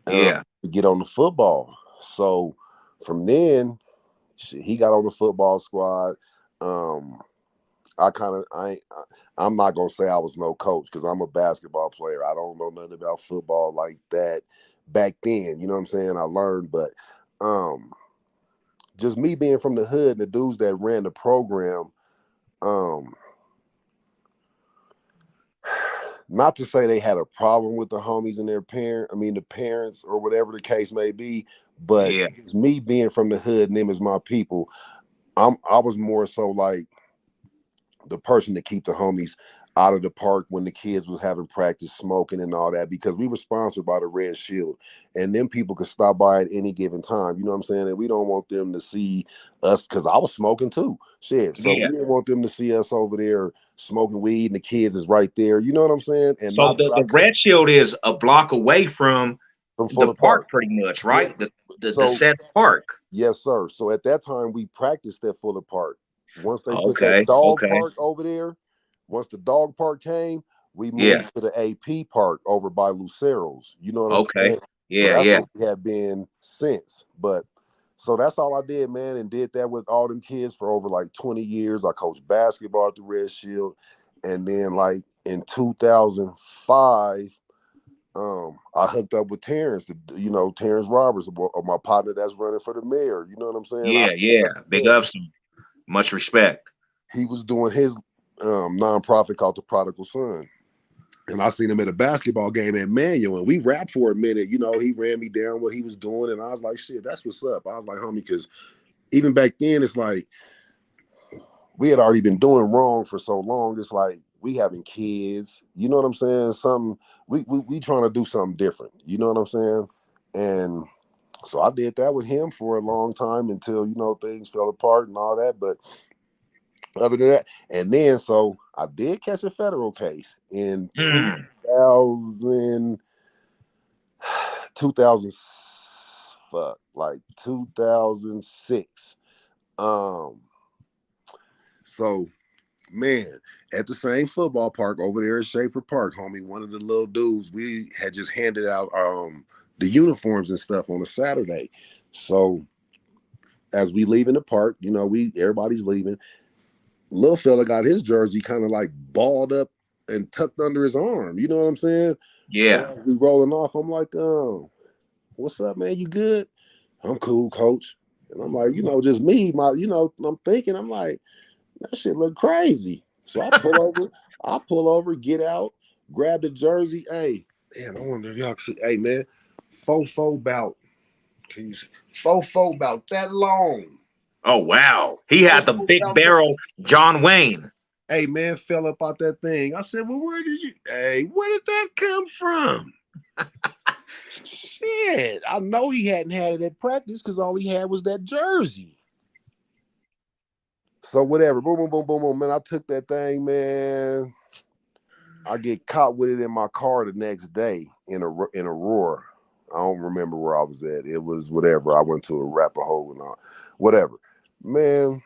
A: Yeah,
C: to get on the football. So from then, he got on the football squad. Um, I'm not gonna say I was no coach because I'm a basketball player. I don't know nothing about football like that back then. You know what I'm saying? I learned, but um, just me being from the hood and the dudes that ran the program, um, not to say they had a problem with the homies and the parents or whatever the case may be, but
A: yeah,
C: it's me being from the hood and them as my people. I was more so like the person to keep the homies out of the park when the kids was having practice smoking and all that, because we were sponsored by the Red Shield and then people could stop by at any given time. You know what I'm saying? And we don't want them to see us, because I was smoking too. Shit. So
A: yeah.
C: we didn't want them to see us over there smoking weed and the kids is right there. You know what I'm saying? And
A: So
C: not that I
A: the
C: couldn't
A: Red Shield is a block away from
C: from
A: the
C: Fuller
A: park,
C: Park.
A: pretty much,
C: Yeah.
A: right? The
C: So
A: set park.
C: yes, sir. So at that time we practiced at Fuller Park. Once they put that
A: Okay,
C: dog
A: okay,
C: park over there, once the dog park came, we
A: yeah,
C: moved to the AP park over by Lucero's. You know what I'm
A: okay,
C: saying? So
A: yeah,
C: that's
A: yeah.
C: what we have been since. But so that's all I did, man, and did that with all them kids for over like 20 years. I coached basketball at the Red Shield. And then like in 2005, I hooked up with Terrence, Terrence Roberts, my partner that's running for the mayor. You know what I'm saying?
A: Yeah, yeah. Big ups to him. Much respect.
C: He was doing his nonprofit called the Prodigal Son. And I seen him at a basketball game at Manual, and we rapped for a minute. You know, he ran me down what he was doing, and I was like, shit, that's what's up. I was like, homie, because even back then, it's like we had already been doing wrong for so long. It's like we having kids. You know what I'm saying? Something we trying to do something different. You know what I'm saying? And so I did that with him for a long time until things fell apart and all that. But other than that, and then so I did catch a federal case in
A: Mm.
C: 2000, 2000 fuck, like 2006. Um, so man, at the same football park over there at Schaefer Park, homie, one of the little dudes, we had just handed out the uniforms and stuff on a Saturday. So as we leave in the park, everybody's leaving. Little fella got his jersey kind of like balled up and tucked under his arm. You know what I'm saying? So
A: Yeah.
C: as we rolling off, I'm like, what's up, man? You good? I'm cool, coach. And I'm like, just me, I'm thinking, I'm like, that shit look crazy. So I pull over, get out, grab the jersey. Hey, man, I wonder if y'all see, hey man, fofo about, can you see? Fofo about that long.
A: Oh wow. He had the
C: Fofo
A: big
C: about that.
A: barrel John Wayne.
C: Hey man, fell up out that thing. I said, well, where did that come from? Shit, I know he hadn't had it at practice because all he had was that jersey. So whatever, boom, boom, boom, boom, boom, man. I took that thing, man. I get caught with it in my car the next day in Aurora. I don't remember where I was at. It was whatever. I went to a Arapahoe and all, whatever. Man,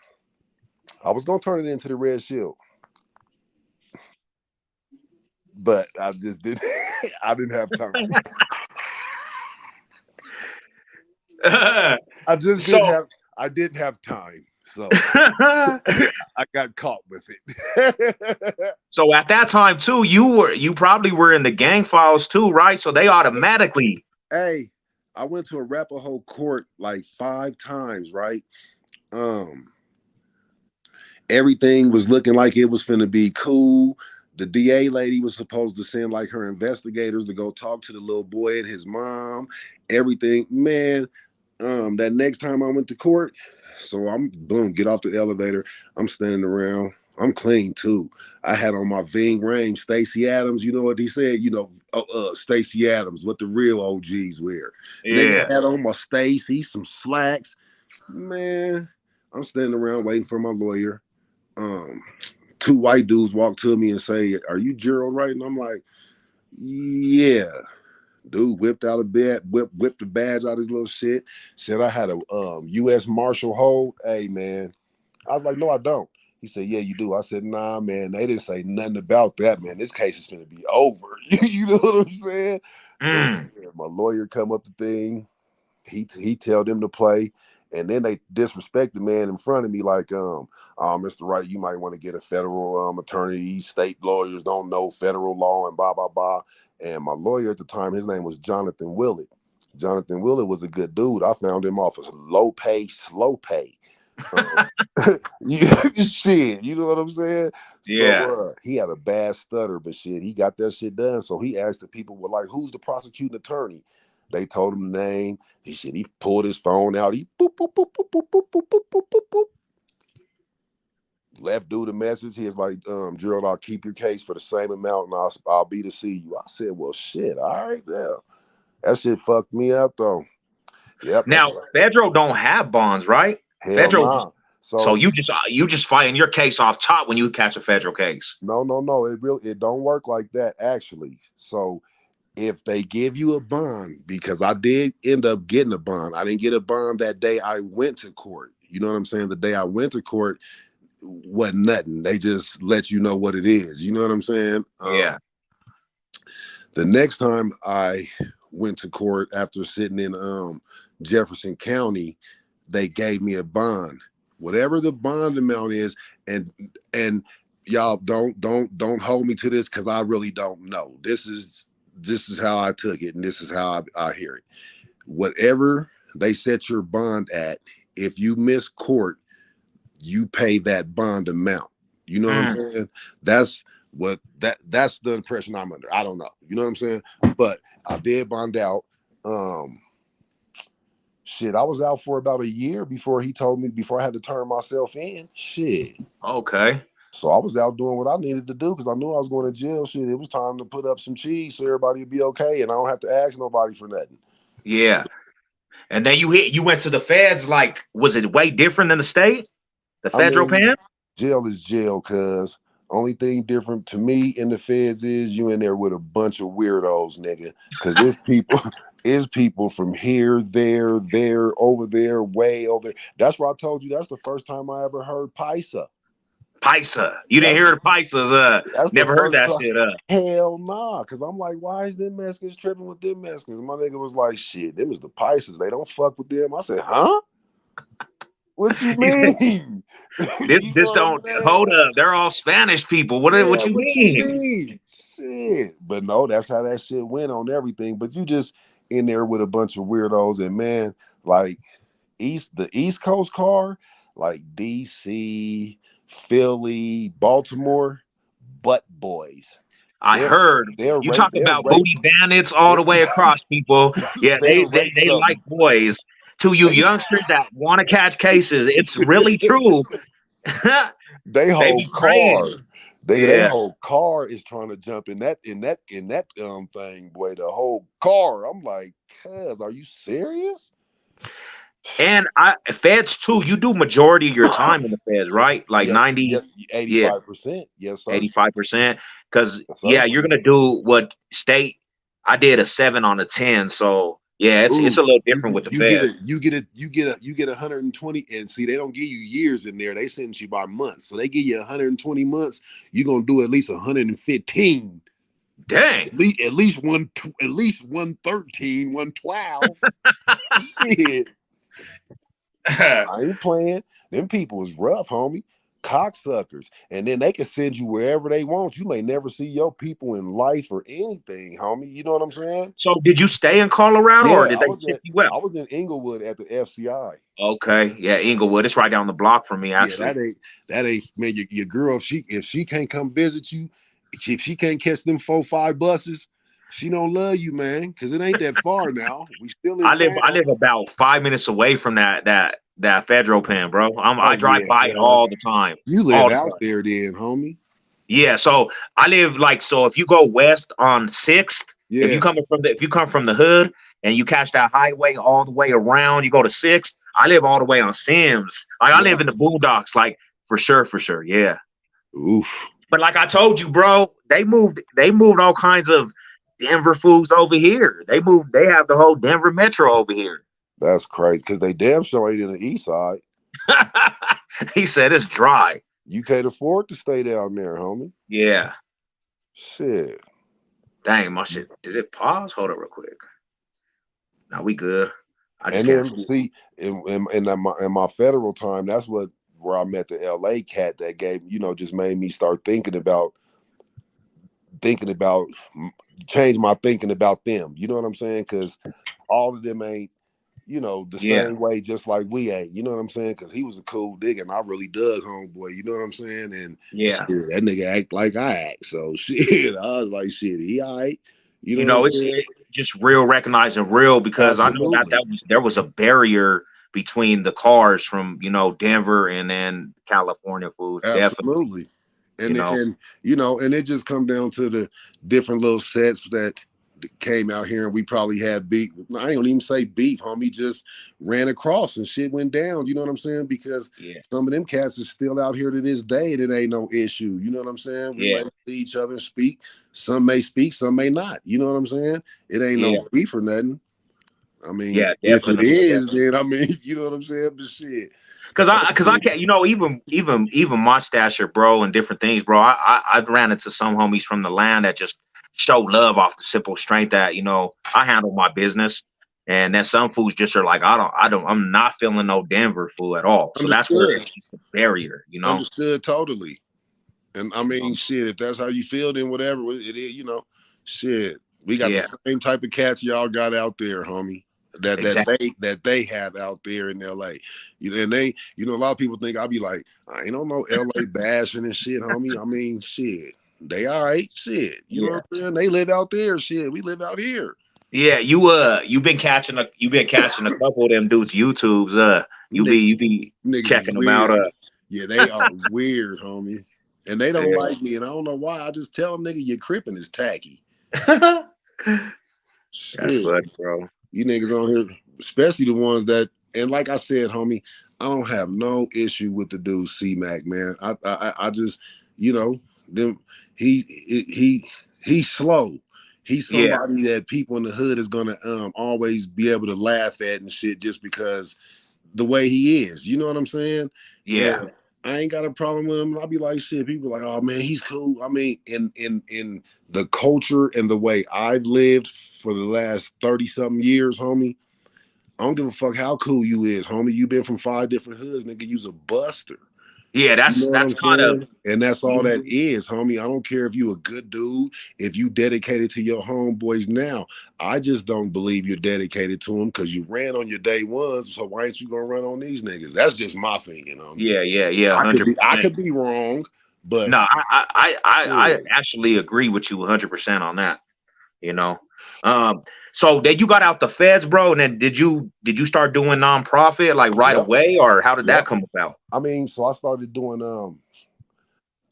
C: I was gonna turn it into the Red Shield, but I just didn't. I didn't have time. I didn't have time. So I got caught with it.
A: So at that time too, you probably were in the gang files too, right? So they automatically.
C: Hey, I went to Arapahoe court like 5 times, right? Everything was looking like it was finna be cool. The DA lady was supposed to send like her investigators to go talk to the little boy and his mom. Everything, man. That next time I went to court, so I'm boom, get off the elevator. I'm standing around. I'm clean too. I had on my Ving Rhames, Stacey Adams. You know what he said? You know, Stacey Adams, what the real OGs wear. Nigga
A: Yeah.
C: had on my Stacey, some slacks. Man, I'm standing around waiting for my lawyer. 2 white dudes walk to me and say, "Are you Gerald Wright?" And I'm like, "Yeah." Dude whipped out a bed, whipped the badge out of his little shit. Said I had a U.S. Marshal hold. Hey man, I was like, "No, I don't." He said, "Yeah, you do." I said, "Nah, man, they didn't say nothing about that, man. This case is gonna be over." You know what I'm saying? So yeah, my lawyer come up the thing. He tell them to play, and then they disrespect the man in front of me like, Mr. Wright, you might want to get a federal attorney. These state lawyers don't know federal law and blah blah blah. And my lawyer at the time, his name was Jonathan Willett. Jonathan Willett was a good dude. I found him off of low pay, slow pay. Shit, you know what I'm saying?
A: Yeah.
C: So he had a bad stutter, but shit, he got that shit done. So he asked the people, "Well, like, who's the prosecuting attorney?" They told him the name. He pulled his phone out. He boop, boop, boop, boop, boop, boop, boop, boop, boop, boop, boop. Left dude a message. He was like, Gerald, I'll keep your case for the same amount and I'll be to see you. I said, well, shit, all right, yeah. That shit fucked me up though. Yep.
A: Now, federal don't have bonds, right?
C: Hell
A: Federal.
C: nah.
A: So you just fighting your case off top when you catch a federal case.
C: No. It don't work like that actually. So if they give you a bond, because I did end up getting a bond. I didn't get a bond that day I went to court. You know what I'm saying? The day I went to court wasn't nothing. They just let you know what it is. You know what I'm saying?
A: Yeah.
C: The next time I went to court after sitting in Jefferson County, they gave me a bond. Whatever the bond amount is, and y'all don't hold me to this because I really don't know. This is how I took it, and this is how I hear it. Whatever they set your bond at, if you miss court, you pay that bond amount. You know what I'm saying? That's the impression I'm under. I don't know. You know what I'm saying? But I did bond out. Shit, I was out for about a year before he told me, before I had to turn myself in. Shit.
A: Okay.
C: So I was out doing what I needed to do because I knew I was going to jail. Shit, it was time to put up some cheese so everybody would be okay, and I don't have to ask nobody for nothing.
A: Yeah. And then you went to the feds. Like, was it way different than the state? The federal pen?
C: Jail is jail, cuz. Only thing different to me in the feds is you in there with a bunch of weirdos, nigga. Because it's people from here, there, over there, way over there. That's why I told you that's the first time I ever heard Paisa.
A: Paisa. You didn't hear the Paisas. Never heard that shit.
C: Hell nah. Because I'm like, why is them Mexicans tripping with them Mexicans? My nigga was like, shit, them is the Paisas. They don't fuck with them. I said, huh? What you mean?
A: This don't hold up. They're all Spanish people. What you mean?
C: Shit. But no, that's how that shit went on everything. But you just in there with a bunch of weirdos, and man, like the East Coast car, like DC, Philly, Baltimore, butt boys.
A: I heard you talk about booty bandits all the way across, people. Yeah, they like boys. To you youngsters that want to catch cases, it's really true.
C: They whole car. Their whole car is trying to jump in that thing, boy. The whole car. I'm like, cuz, are you serious?
A: And feds too, you do majority of your time in the feds, right? Like 90,
C: 85%. Yes, sir.
A: 85%. Because you're gonna do what state. I did a 7 on a 10, so yeah, it's a little different with the feds.
C: You get 120, and see, they don't give you years in there. They sentence you by months, so they give you 120 months. You're gonna do at least 115.
A: Dang.
C: At least 113, 112. Shit. I ain't playing. Them people is rough, homie. Cocksuckers. And then they can send you wherever they want. You may never see your people in life or anything, homie. You know what I'm saying?
A: So did you stay in Colorado or
C: Yeah,
A: did they ship you out?
C: I was in Inglewood at the FCI.
A: Okay. Yeah, Inglewood. It's right down the block from me,
C: Yeah,
A: actually.
C: that ain't man, your girl, if she can't come visit you, if she can't catch them 4-5 buses, she don't love you, man, because it ain't that far now. We still in
A: I
C: town.
A: live about 5 minutes away from that federal pen, bro.
C: Oh
A: I drive
C: yeah,
A: by it all the time.
C: you live
A: All the
C: out
A: time.
C: there then, homie.
A: Yeah, so I live like so if you go west on 6th,
C: Yeah,
A: if you come from the hood and you catch that highway all the way around, you go to 6th. I live all the way on Sims. Like I live
C: yeah.
A: in the boondocks, like for sure. Yeah.
C: Oof.
A: But like I told you, bro, they moved all kinds of Denver foods over here. They have the whole Denver Metro over here.
C: That's crazy. Cause they damn sure ain't in the east side.
A: He said it's dry.
C: You can't afford to stay down there, homie.
A: Yeah.
C: Shit.
A: Dang, my shit. Did it pause? Hold up real quick. Now we good. I just
C: And
A: can't
C: then
A: see.
C: see in my federal time, that's where I met the LA cat that gave, just made me start thinking about change my thinking about them. You know what I'm saying? Because all of them ain't, the
A: Yeah.
C: same way, just like we ain't. You know what I'm saying? Because he was a cool nigga, and I really dug homeboy. You know what I'm saying? And shit,
A: Yeah.
C: that nigga act like I act. So shit, I was like, shit, he all right. You
A: You
C: know what
A: know,
C: I'm
A: it's
C: saying?
A: just real recognizing real because I know that
C: Absolutely,
A: there was a barrier between the cars from, Denver and then California foods. Definitely,
C: absolutely.
A: you know.
C: And it just come down to the different little sets that came out here, and we probably had beef. I ain't even say beef, homie. Just ran across and shit went down. You know what I'm saying? Because
A: Yeah.
C: some of them cats is still out here to this day, and it ain't no issue. You know what I'm saying? We
A: Yeah.
C: may see each other and speak. Some may speak, some may not. You know what I'm saying? It ain't
A: Yeah.
C: no beef or nothing. I mean,
A: Yeah,
C: if it
A: definitely.
C: is, then I mean, you know what I'm saying? But shit.
A: Cause I can't, even my stature, bro, and different things, bro. I've ran into some homies from the land that just show love off the simple strength that, I handle my business. And then some foods just are like, I'm not feeling no Denver food at all. So that's where
C: Understood.
A: it's just a barrier.
C: Understood totally. And I
A: You
C: mean,
A: know?
C: shit, if that's how you feel, then whatever it is, shit. We got
A: Yeah,
C: the same type of cats y'all got out there, homie. That that
A: exactly.
C: they have out there in LA. And they, a lot of people think I'll be like, I ain't on no LA bashing and shit, homie. I mean, shit. They all right, shit. You know
A: Yeah.
C: what I'm saying? They live out there, shit. We live out here.
A: Yeah, you've been catching a couple of them dudes YouTubes. You be
C: Niggas is
A: checking them out.
C: weird. Yeah, they are weird, homie. And they don't
A: Yeah.
C: like me. And I don't know why. I just tell them, nigga, your crippin' is tacky.
A: That's
C: Shit.
A: funny, bro.
C: You niggas on here, especially the ones that, and like I said, homie, I don't have no issue with the dude C-Mac, man. I just, them he's slow. He's
A: Yeah,
C: somebody that people in the hood is gonna always be able to laugh at and shit just because the way he is. You know what I'm saying?
A: yeah,
C: And I ain't got a problem with him. I'll be like, shit, people are like, oh man, he's cool. I mean, in the culture and the way I've lived for the last 30 something years, homie, I don't give a fuck how cool you is, homie. You been from 5 different hoods, nigga. You's a buster.
A: yeah.
C: You know what I'm
A: That's kind of
C: saying? And that's all that
A: you.
C: is, homie. I don't care if you a good dude, if you dedicated to your homeboys now. I just don't believe you're dedicated to them because you ran on your day ones. So why ain't you gonna run on these niggas? That's just my thinking, homie.
A: Yeah,
C: I could be, I
A: 100%.
C: could be wrong, but
A: No, I
C: shit.
A: actually agree with you 100% on that. You know, um, so then you got out the feds, bro, and then did you start doing nonprofit like right
C: Yep,
A: away, or how did that
C: yep.
A: come about?
C: I mean, so I started doing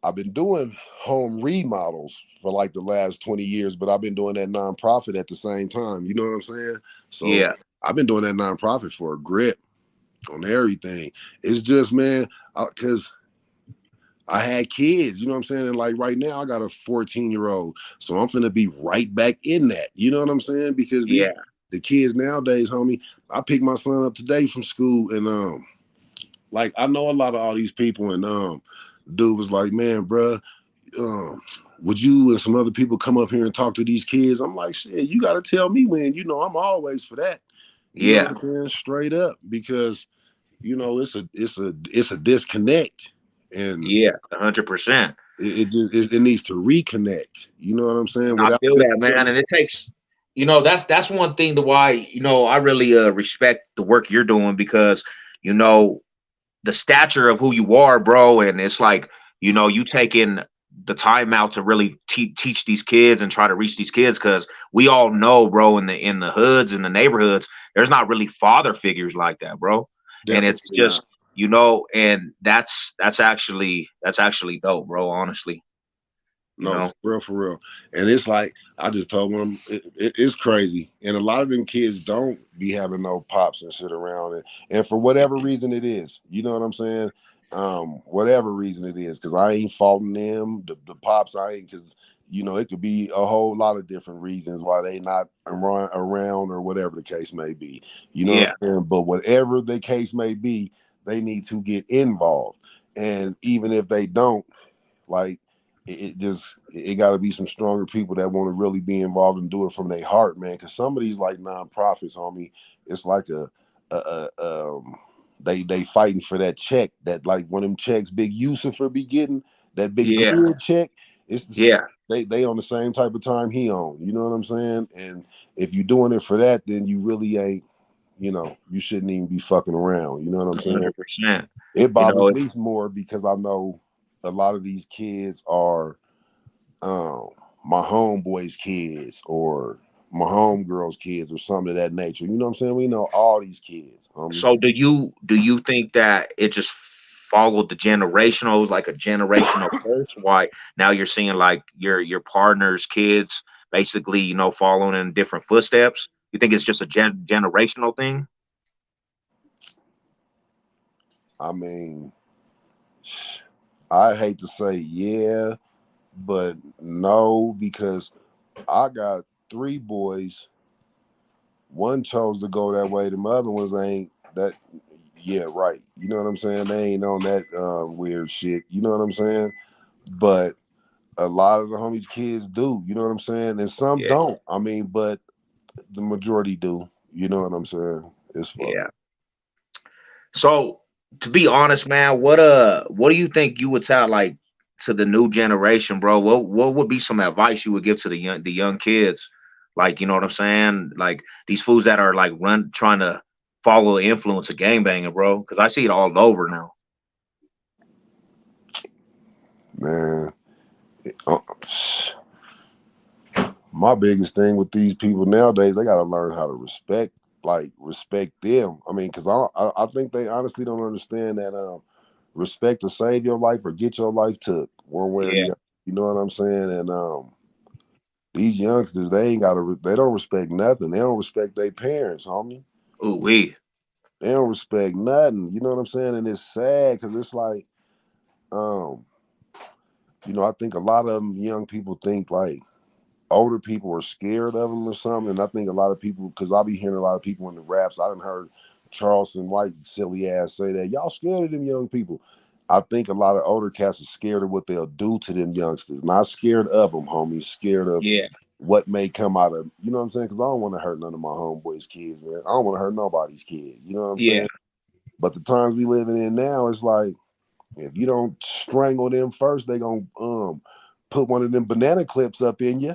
C: I've been doing home remodels for like the last 20 years, but I've been doing that nonprofit at the same time. You know what I'm saying? So
A: Yeah,
C: I've been doing that nonprofit for a grip on everything. It's just, man, because I had kids, you know what I'm saying? And like right now, I got a 14-year-old. So I'm finna be right back in that. You know what I'm saying? Because
A: yeah,
C: the kids nowadays, homie, I picked my son up today from school and like I know a lot of all these people and dude was like, man, bruh, would you and some other people come up here and talk to these kids? I'm like, shit, you got to tell me when. You know, I'm always for that. You know
A: Yeah.
C: what I'm saying? Straight up, because you know it's a disconnect, and
A: Yeah. 100%.
C: it needs to reconnect. You know what I'm saying?
A: I
C: Without
A: feel that, man, and it takes, that's one thing to why, I really respect the work you're doing, because you know the stature of who you are, bro, and it's like, you taking the time out to really teach these kids and try to reach these kids, because we all know, bro, in the hoods, in the neighborhoods, there's not really father figures like that, bro, and it's
C: definitely not.
A: just, and that's actually dope, bro, honestly, you
C: No,
A: know.
C: for real, for real. And it's like I just told them it's crazy, and a lot of them kids don't be having no pops and shit around, and for whatever reason it is, you know what I'm saying? Whatever reason it is, because I ain't faulting them, the pops. I ain't, because it could be a whole lot of different reasons why they not around or whatever the case may be. You know what
A: Yeah.
C: I'm saying? But whatever the case may be, they need to get involved, and even if they don't, like it got to be some stronger people that want to really be involved and do it from their heart, man. Because some of these like nonprofits, homie, it's like they fighting for that check, that like one of them checks Big Yusufa be getting, that big
A: Yeah.
C: good check.
A: Yeah.
C: They on the same type of time he on. You know what I'm saying? And if you're doing it for that, then you really ain't. You shouldn't even be fucking around. You know what I'm saying?
A: 100%.
C: It
A: You
C: bothers
A: know,
C: me more because I know a lot of these kids are um, my homeboys' kids or my homegirls' kids or something of that nature. You know what I'm saying? We know all these kids, homie.
A: so do you think that it just followed the generational, it was like a generational curse? Why now you're seeing like your partner's kids basically, following in different footsteps? You think it's just a generational thing?
C: I mean, I hate to say yeah, but no, because I got three boys. One chose to go that way. The other ones ain't that. Yeah, right. You know what I'm saying? They ain't on that weird shit. You know what I'm saying? But a lot of the homies kids do. You know what I'm saying? And some
A: Yeah.
C: don't. I mean, but the majority do. You know what I'm saying? It's fucked.
A: Yeah. So to be honest, man, what do you think you would tell like to the new generation, bro? What would be some advice you would give to the young kids? Like, you know what I'm saying? Like these fools that are like trying to follow the influence of gangbanging, bro. Because I see it all over now.
C: Man, uh, my biggest thing with these people nowadays, they got to learn how to respect them. I mean, because I think they honestly don't understand that respect to save your life or get your life took one way or the
A: Yeah.
C: other. You know what I'm saying? And these youngsters, they don't respect nothing. They don't respect their parents, homie.
A: Ooh wee.
C: They don't respect nothing. You know what I'm saying? And it's sad because it's like, um, I think a lot of them young people think like older people are scared of them or something. And I think a lot of people, because I be hearing a lot of people in the raps, I done heard Charleston White silly ass say that y'all scared of them young people. I think a lot of older cats are scared of what they'll do to them youngsters. Not scared of them, homies. Scared of
A: Yeah.
C: what may come out of, you know what I'm saying? Because I don't want to hurt none of my homeboys' kids, man. I don't want to hurt nobody's kids. You know what I'm
A: Yeah.
C: saying? But the times we living in now, it's like if you don't strangle them first, they gonna put one of them banana clips up in you.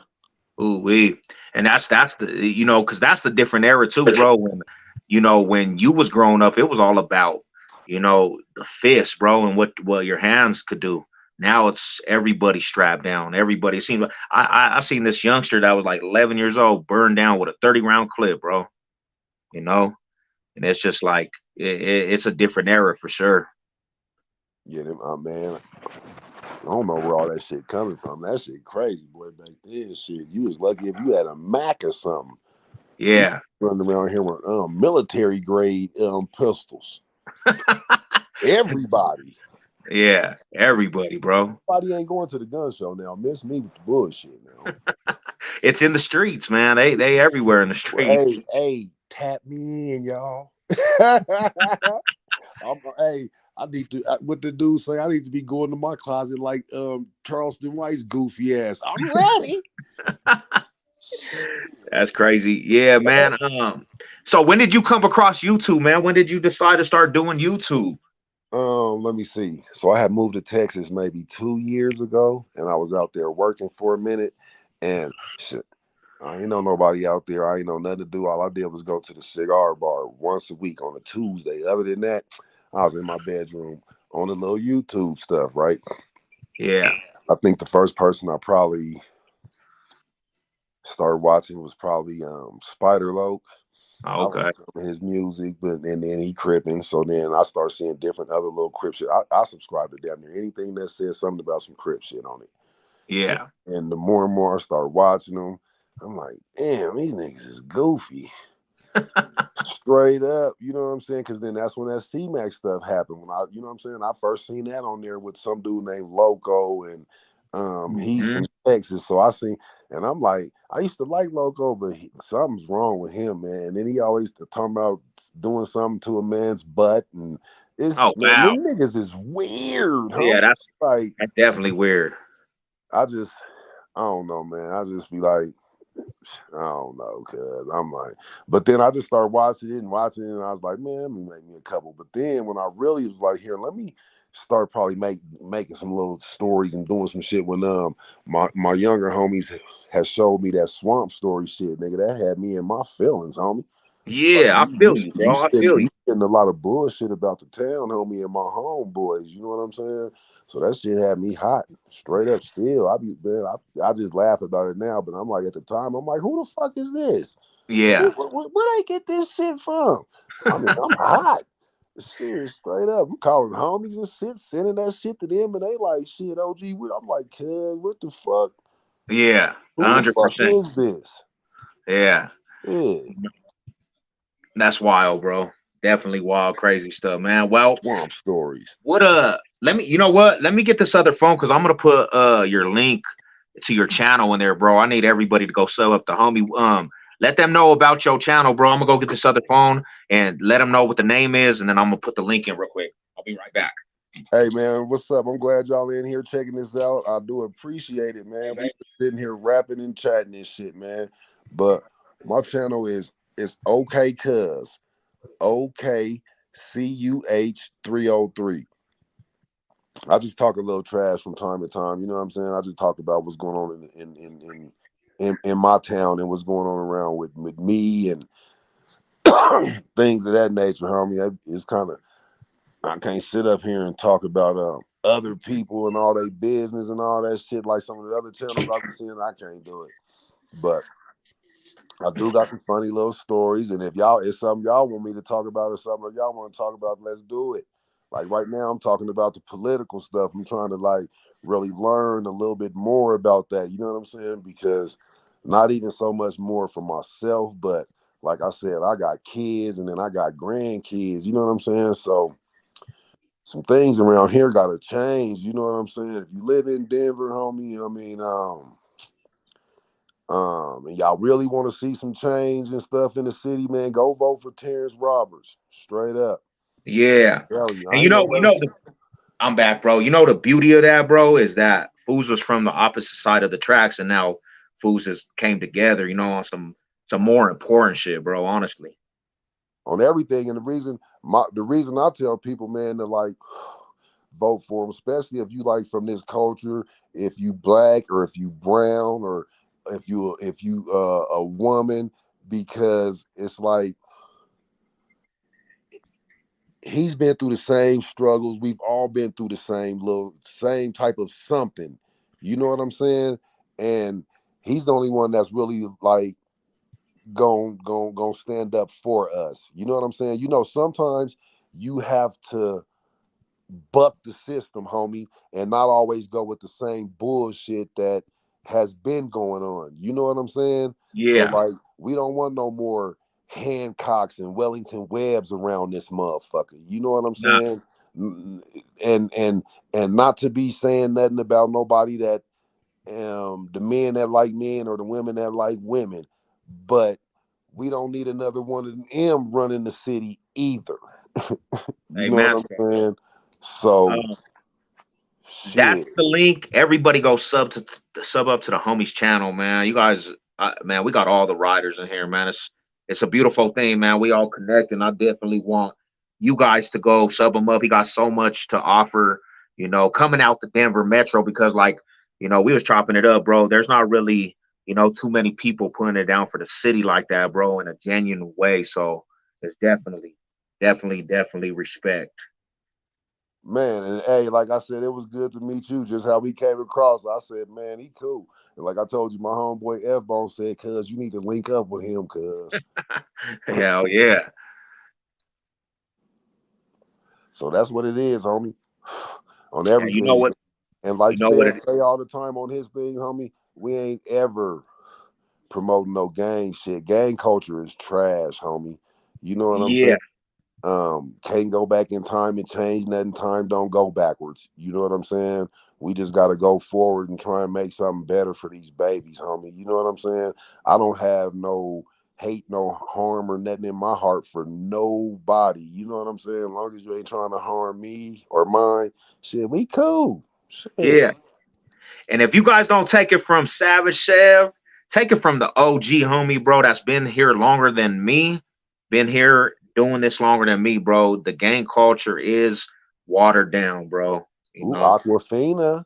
A: Ooh wee. And that's the because that's the different era too, bro. When you was growing up, it was all about, the fist, bro, and what your hands could do. Now it's everybody strapped down. Everybody seen I seen this youngster that was like 11 years old burned down with a 30-round clip, bro. You know, and it's just like it's a different era for sure.
C: Yeah, them, man. I don't know where all that shit coming from. That shit crazy, boy. Back then, shit, you was lucky if you had a Mac or something. These
A: Yeah.
C: running around here with military grade pistols. Everybody.
A: Yeah, everybody, bro.
C: Everybody ain't going to the gun show now. Miss me with the bullshit now.
A: It's in the streets, man. They everywhere in the
C: Well, hey,
A: streets.
C: hey, tap me in, y'all. Hey, what the dude say, I need to be going to my closet like Charleston White's goofy ass. I'm ready.
A: That's crazy. Yeah, man. So when did you come across YouTube, man? When did you decide to start doing YouTube?
C: Let me see. So I had moved to Texas maybe 2 years ago, and I was out there working for a minute, and shit, I ain't know nobody out there. I ain't know nothing to do. All I did was go to the cigar bar once a week on a Tuesday. Other than that, I was in my bedroom on the little YouTube stuff, right?
A: Yeah.
C: I think the first person I probably started watching was probably Spider Loke. I
A: Okay.
C: like some of his music, but and then he cripping. So then I start seeing different other little crip shit. I subscribe to damn near anything that says something about some crip shit on it.
A: Yeah.
C: And the more and more I start watching them, I'm like, damn, these niggas is goofy. Straight up, you know what I'm saying? Because then that's when that C-Max stuff happened. When you know what I'm saying? I first seen that on there with some dude named Loco, and he's from Texas. So I seen, and I'm like, I used to like Loco, but something's wrong with him, man. And then he always talking about doing something to a man's butt, and it's
A: Oh
C: man,
A: wow.
C: them niggas is weird,
A: Yeah,
C: homie. Like,
A: that's definitely weird.
C: I don't know, man. I just be like, I don't know, cause I'm like, but then I just started watching it, and I was like, man, let me make me a couple. But then when I really was like, here, let me start probably making some little stories and doing some shit when my younger homies has showed me that swamp story shit, nigga. That had me in my feelings, homie. Like
A: Yeah, I feel you, bro. I feel you.
C: you spend a lot of bullshit about the town, homie, and my homeboys. You know what I'm saying? So that shit had me hot, straight up. Still, I just laugh about it now, but I'm like at the time, I'm like, who the fuck is this?
A: Yeah.
C: Where they get this shit from? I mean, I'm hot. Serious, straight up. I'm calling homies and shit, sending that shit to them, and they like, shit, OG. I'm like, cuz, what the fuck?
A: Yeah.
C: Who the fuck
A: 100%.
C: is this?
A: Yeah.
C: Yeah,
A: That's wild, bro. Definitely wild, crazy stuff, man. Well,
C: swamp stories.
A: what let me, you know what? Let me get this other phone because I'm gonna put your link to your channel in there, bro. I need everybody to go sell up the homie. Let them know about your channel, bro. I'm gonna go get this other phone and let them know what the name is, and then I'm gonna put the link in real quick. I'll be right back.
C: Hey man, what's up? I'm glad y'all in here checking this out. I do appreciate it, man. We just sitting here rapping and chatting this shit, man. But my channel is okay cuz OKCUH303. I just talk a little trash from time to time. You know what I'm saying? I just talk about what's going on in my town and what's going on around with me and things of that nature, homie. It's kind of, I can't sit up here and talk about other people and all their business and all that shit like some of the other channels I've been seeing. I can't do it. But I do got some funny little stories, and if it's something y'all want me to talk about or something y'all want to talk about, let's do it. Like right now, I'm talking about the political stuff. I'm trying to like really learn a little bit more about that. You know what I'm saying? Because not even so much more for myself, but like I said, I got kids and then I got grandkids. You know what I'm saying? So some things around here got to change. You know what I'm saying? If you live in Denver, homie, I mean, and y'all really want to see some change and stuff in the city, man, go vote for Terrence Roberts. Straight up.
A: Yeah.
C: Tell you,
A: And
C: I ain't no racist.
A: I'm back, bro. You know the beauty of that, bro, is that Foos was from the opposite side of the tracks, and now Foos has came together, you know, on some more important shit, bro. Honestly.
C: On everything. And the reason I tell people, man, to like vote for him, especially if you like from this culture, if you black or if you brown or if you a woman, because it's like he's been through the same struggles. We've all been through the same type of something. You know what I'm saying? And he's the only one that's really like going stand up for us. You know what I'm saying? You know, sometimes you have to buck the system, homie, and not always go with the same bullshit that has been going on. You know what I'm saying? So
A: Yeah.
C: like, we don't want no more Hancocks and Wellington Webbs around this motherfucker. You know what I'm
A: Nah.
C: saying? And not to be saying nothing about nobody that the men that like men or the women that like women, but we don't need another one of them running the city either. You know what
A: Amen.
C: I'm saying? So
A: Um,
C: shit.
A: that's the link. Everybody go sub up to the homies channel, man. You guys, man, we got all the riders in here, man. It's a beautiful thing, man. We all connect, and I definitely want you guys to go sub him up. He got so much to offer, coming out the Denver Metro because, like, we was chopping it up, bro. There's not really, too many people putting it down for the city like that, bro, in a genuine way. So it's definitely respect.
C: Man, and hey, like I said, it was good to meet you. Just how we came across, I said, man, he cool. And like I told you, my homeboy F Bone said, cuz you need to link up with him, cuz.
A: Hell yeah.
C: So that's what it is, homie. On
A: And you know
C: everything.
A: what?
C: And like
A: You know what
C: said,
A: it
C: say all the time on his thing, homie, we ain't ever promoting no gang shit. Gang culture is trash, homie. You know what I'm
A: Yeah,
C: saying? Can't go back in time and change nothing. Time don't go backwards. You know what I'm saying? We just got to go forward and try and make something better for these babies, homie. You know what I'm saying? I don't have no hate, no harm or nothing in my heart for nobody. You know what I'm saying? As long as you ain't trying to harm me or mine, shit, we cool. Shit.
A: yeah. And if you guys don't take it from Savage Chev, take it from the OG homie, bro, that's been here longer than me, been here doing this longer than me, bro. The gang culture is watered down, bro. You
C: Ooh,
A: know,
C: Aquafina.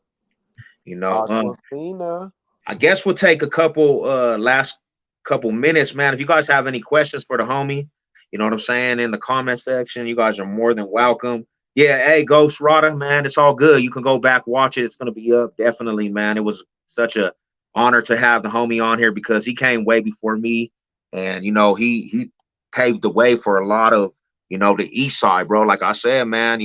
A: you know.
C: Aquafina.
A: I guess we'll take a couple last couple minutes, man. If you guys have any questions for the homie, you know what I'm saying, in the comment section, you guys are more than welcome. Yeah, hey, Ghost Rada, man, it's all good. You can go back, watch it. It's gonna be up, definitely, man. It was such a honor to have the homie on here because he came way before me, and he paved the way for a lot of the East Side, bro. Like I said, man,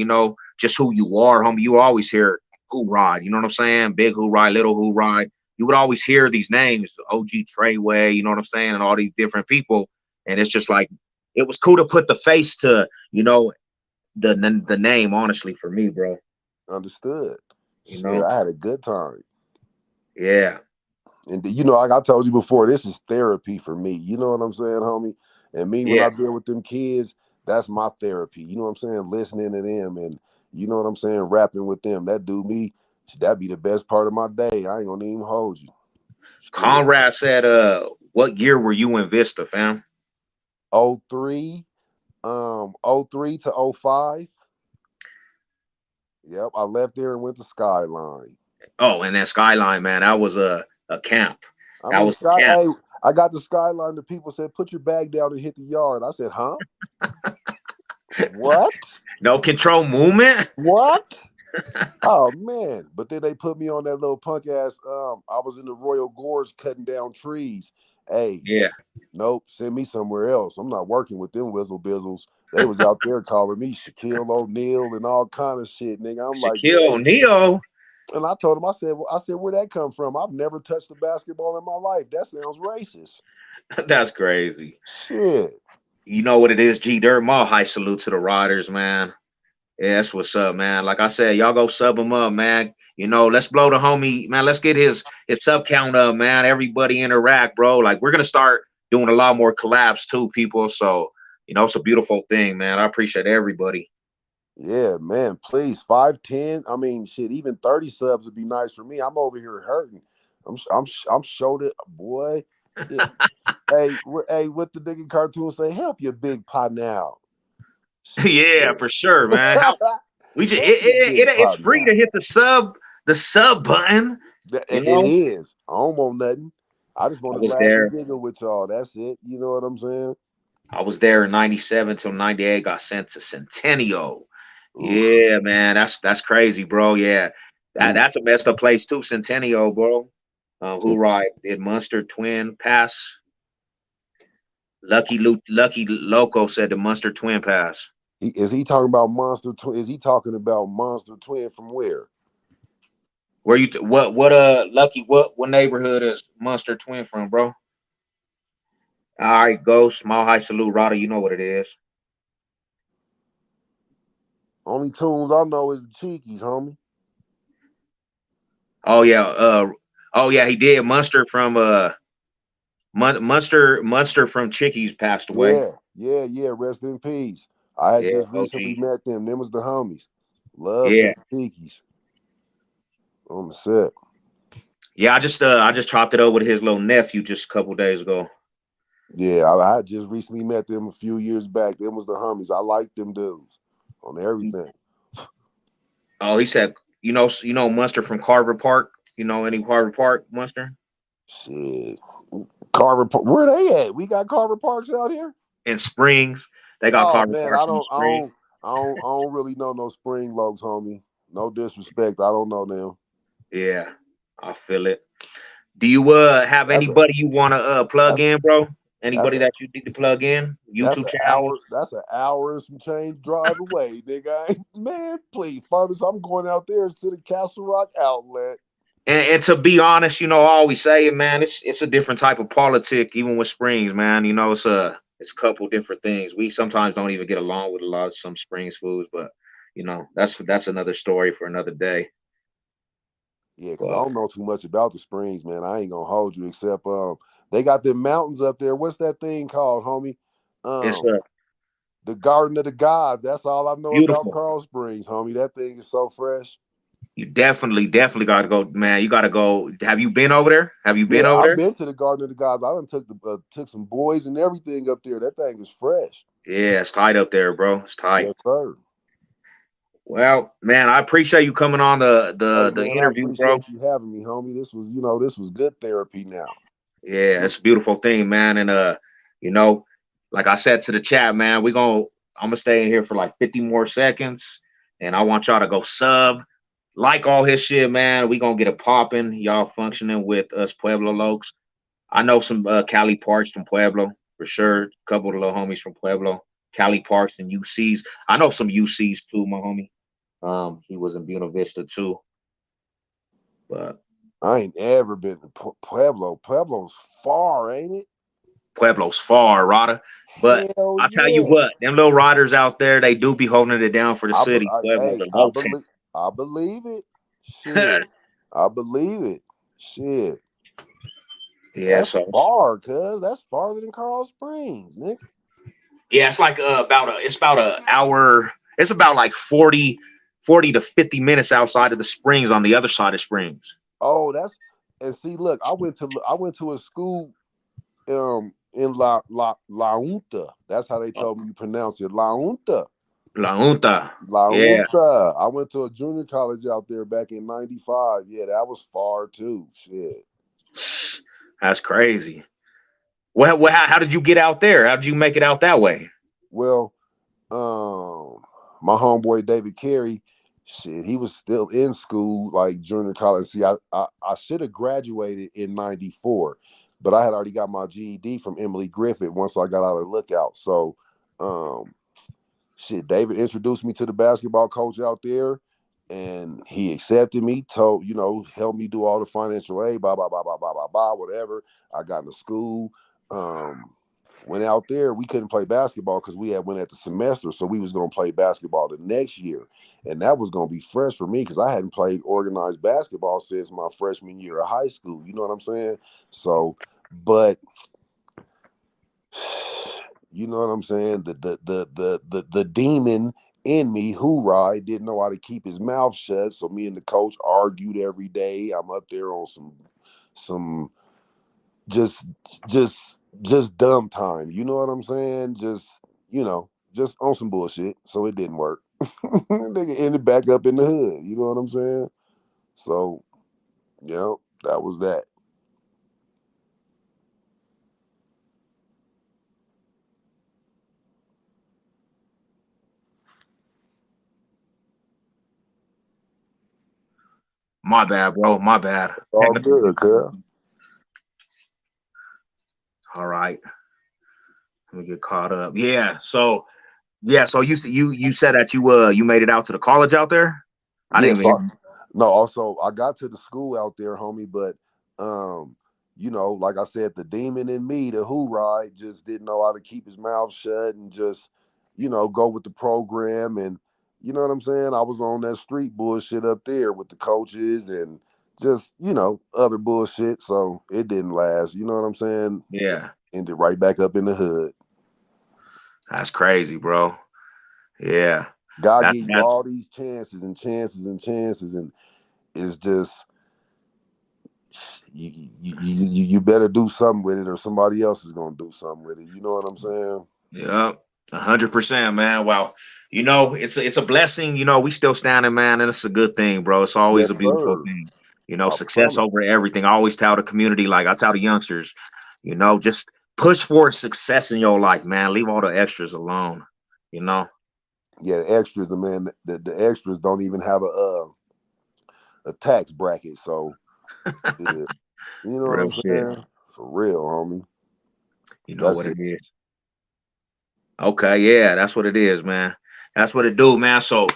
A: just who you are, homie. You always hear who ride, you know what I'm saying? Big who ride, little who ride. You would always hear these names, OG Treyway, you know what I'm saying, and all these different people. And it's just like it was cool to put the face to, the name, honestly, for me, bro.
C: Understood.
A: You
C: Shit,
A: know?
C: I had a good time.
A: Yeah.
C: And like I told you before, this is therapy for me. You know what I'm saying, homie? And me, when
A: Yeah.
C: I deal with them kids, that's my therapy. You know what I'm saying? Listening to them and you know what I'm saying, rapping with them. That do me. That'd be the best part of my day. I ain't gonna even hold you. Shit.
A: Conrad said, what year were you in Vista, fam?
C: 03, 03 to 05. Yep, I left there and went to Skyline.
A: Oh, and then Skyline, man, that was a camp.
C: I
A: That
C: mean,
A: was the camp.
C: hey, I got the Skyline. The people said, "Put your bag down and hit the yard." I said, "Huh? What?
A: No control movement?
C: What?" Oh man! But then they put me on that little punk ass. I was in the Royal Gorge cutting down trees. Hey,
A: Yeah.
C: nope. Send me somewhere else. I'm not working with them Whizzle Bizzles. They was out there calling me Shaquille O'Neal and all kind of shit, nigga. I'm like,
A: Shaquille
C: hey.
A: O'Neal.
C: And I told him, I said, where'd that come from? I've never touched a basketball in my life. That sounds racist.
A: That's crazy.
C: Shit.
A: You know what it is, G Dirt. My high salute to the riders, man. Yeah, that's what's up, man. Like I said, y'all go sub him up, man. Let's blow the homie, man. Let's get his sub count up, man. Everybody interact, bro. Like we're gonna start doing a lot more collabs too, people. So it's a beautiful thing, man. I appreciate everybody.
C: Yeah, man. Please, 5, 10. I mean, shit. Even 30 subs would be nice for me. I'm over here hurting. I'm showed it, boy. Yeah. Hey, what the nigga cartoon say? Help your big pot now.
A: Yeah, for sure, man. We just
C: Help your big
A: it's
C: pot
A: free
C: now.
A: to hit the sub button.
C: It is. I don't want nothing. I just want
A: I
C: to
A: was
C: laugh and
A: there.
C: giggle with y'all. That's it. You know what I'm saying?
A: I was there in '97 till '98. Got sent to Centennial.
C: Oof.
A: Yeah, man, that's crazy, bro. Yeah,
C: Oof.
A: that's a messed up place too, Centennial, bro. Who ride? Did Munster Twin pass? Lucky Loco said the Munster Twin pass.
C: Is he talking about Monster Twin? Is he talking about Monster Twin from where?
A: Where you? Lucky? What neighborhood is Munster Twin from, bro? All right, go small high salute, Rada. You know what it is.
C: Only tunes I know is the Cheekies, homie.
A: Oh yeah, he did. Munster from Munster from Chickies passed away.
C: Yeah. Rest in peace. I had
A: Yeah,
C: just recently
A: OG.
C: met them. Them was the homies. Love to
A: Yeah.
C: the Tiki's on the set.
A: Yeah, I just chopped it up with his little nephew just a couple days ago.
C: Yeah, I just recently met them a few years back. Them was the homies. I like them dudes on everything.
A: Oh, he said, you know Munster from Carver Park. You know any Carver Park, Munster?
C: Shit. Carver, where they at? We got Carver Parks out here.
A: In Springs. They got
C: Oh
A: Carver
C: man,
A: Parks in Springs.
C: I don't really know no Spring Lokes, homie. No disrespect, I don't know them.
A: Yeah, I feel it. Do you have
C: That's a
A: anybody you want to plug
C: that's
A: in, bro?
C: that's
A: Anybody
C: a
A: that you need to plug in?
C: that's
A: YouTube
C: an
A: channels?
C: hour. That's an hour and some change drive away, nigga. Man, please, farthest I'm going out there is to the Castle Rock outlet.
A: And to be honest, I always say it, man. It's a different type of politic, even with Springs, man. It's a couple different things. We sometimes don't even get along with a lot of some Springs foods, but that's another story for another day.
C: Yeah, because I
A: But
C: don't know too much about the Springs, man. I ain't gonna hold you, except they got them mountains up there. What's that thing called, homie?
A: it's
C: The Garden of the Gods. That's all I know about
A: beautiful.
C: Carl Springs, homie. That thing is so fresh.
A: You definitely got to go, man. You got to go. Have you been over there? Have you been
C: Yeah,
A: over
C: I've
A: there?
C: been to the Garden of the Gods. I done took some boys and everything up there. That thing is fresh.
A: Yeah, it's tight up there, bro. It's tight.
C: Yes, sir.
A: Well, man, I appreciate you coming on the
C: Hey,
A: the the
C: man, I
A: interview, bro.
C: appreciate you having me, homie. This was good therapy now.
A: Yeah, it's a beautiful thing, man. And you know, like I said to the chat, man, I'm gonna stay in here for like 50 more seconds, and I want y'all to go like all his shit, man. We gonna get it popping. Y'all functioning with us Pueblo lokes. I know some Cali Parks from Pueblo for sure. A couple of little homies from Pueblo, Cali Parks and UCs. I know some UCs too, my homie. He was in Buena Vista too, but
C: I ain't ever been to Pueblo. Pueblo's far, ain't it?
A: Pueblo's far, Rada. But
C: Hell
A: I'll tell you
C: yeah.
A: what, them little riders out there, they do be holding it down for the city, Pueblo,
C: Hey,
A: the low tech.
C: I believe it. Shit. I believe it. Shit.
A: Yeah,
C: That's
A: so
C: far, cuz. That's farther than Carl Springs, nigga.
A: yeah, it's like it's about an hour. It's about like 40 to 50 minutes outside of the Springs on the other side of Springs.
C: Oh, and see, look, I went to a school in La Unta. That's how they told me you pronounce it. La Unta.
A: La Junta.
C: La
A: Yeah,
C: Unta. I went to a junior college out there back in '95. Yeah, that was far too. Shit.
A: that's crazy. How did you get out there? How did you make it out that way?
C: Well, my homeboy David Carey, shit, he was still in school like junior college. See, I should have graduated in '94, but I had already got my GED from Emily Griffith once I got out of the lookout. So, shit, David introduced me to the basketball coach out there, and he accepted me. Told helped me do all the financial aid, blah blah blah blah blah blah blah, whatever. I got into school. Went out there, we couldn't play basketball because we had went at the semester, so we was gonna play basketball the next year, and that was gonna be fresh for me because I hadn't played organized basketball since my freshman year of high school. You know what I'm saying? So, but you know what I'm saying? The demon in me, Hoorah, didn't know how to keep his mouth shut. So me and the coach argued every day. I'm up there on some just just dumb time. You know what I'm saying? Just on some bullshit. So it didn't work. Nigga ended back up in the hood. You know what I'm saying? So, that was that.
A: My bad, bro. My bad.
C: All good, cuz.
A: All right. Let me get caught up. So you said that you made it out to the college out there? I
C: Yeah,
A: didn't
C: so
A: even
C: no, also I got to the school out there, homie, but like I said, the demon in me, the hoorah, just didn't know how to keep his mouth shut and just, go with the program. And you know what I'm saying? I was on that street bullshit up there with the coaches and just, other bullshit. So it didn't last. You know what I'm saying?
A: yeah.
C: Ended right back up in the hood.
A: That's crazy, bro. Yeah.
C: God
A: That's
C: give you all these chances and chances and chances, and it's just you better do something with it, or somebody else is gonna do something with it. You know what I'm saying?
A: yeah, 100%, man. Wow. It's a blessing. We still standing, man, and it's a good thing, bro. It's always
C: Yes,
A: a beautiful
C: sir.
A: thing.
C: I
A: Success
C: promise.
A: over everything. I always tell the community, like I tell the youngsters, just push for success in your life, man. Leave all the extras alone. You know.
C: Yeah, the extras, man. The extras don't even have a tax bracket, so yeah, you know what
A: Real
C: I'm
A: shit.
C: saying? For real, homie.
A: You know
C: That's
A: what
C: it.
A: it is. Okay, yeah, that's what it is, man. That's what it do, man. So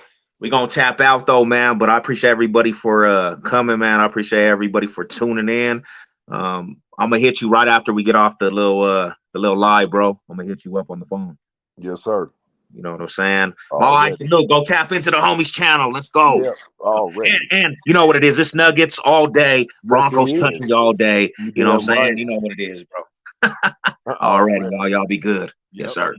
A: we gonna tap out though, man. But I appreciate everybody for coming, man. I appreciate everybody for tuning in. I'm gonna hit you right after we get off the little live, bro. I'm gonna hit you up on the phone.
C: Yes, sir.
A: You know what I'm saying? All right,
C: Already.
A: look, go tap into the homies channel. Let's go.
C: Yeah, already.
A: And you know what it is? It's Nuggets all day,
C: Yes, it
A: Broncos
C: is.
A: country all day.
C: You
A: You know what I'm
C: damn
A: saying?
C: right.
A: You know what it is, bro. All righty,
C: Already.
A: y'all be good. Yes,
C: Yep.
A: sir.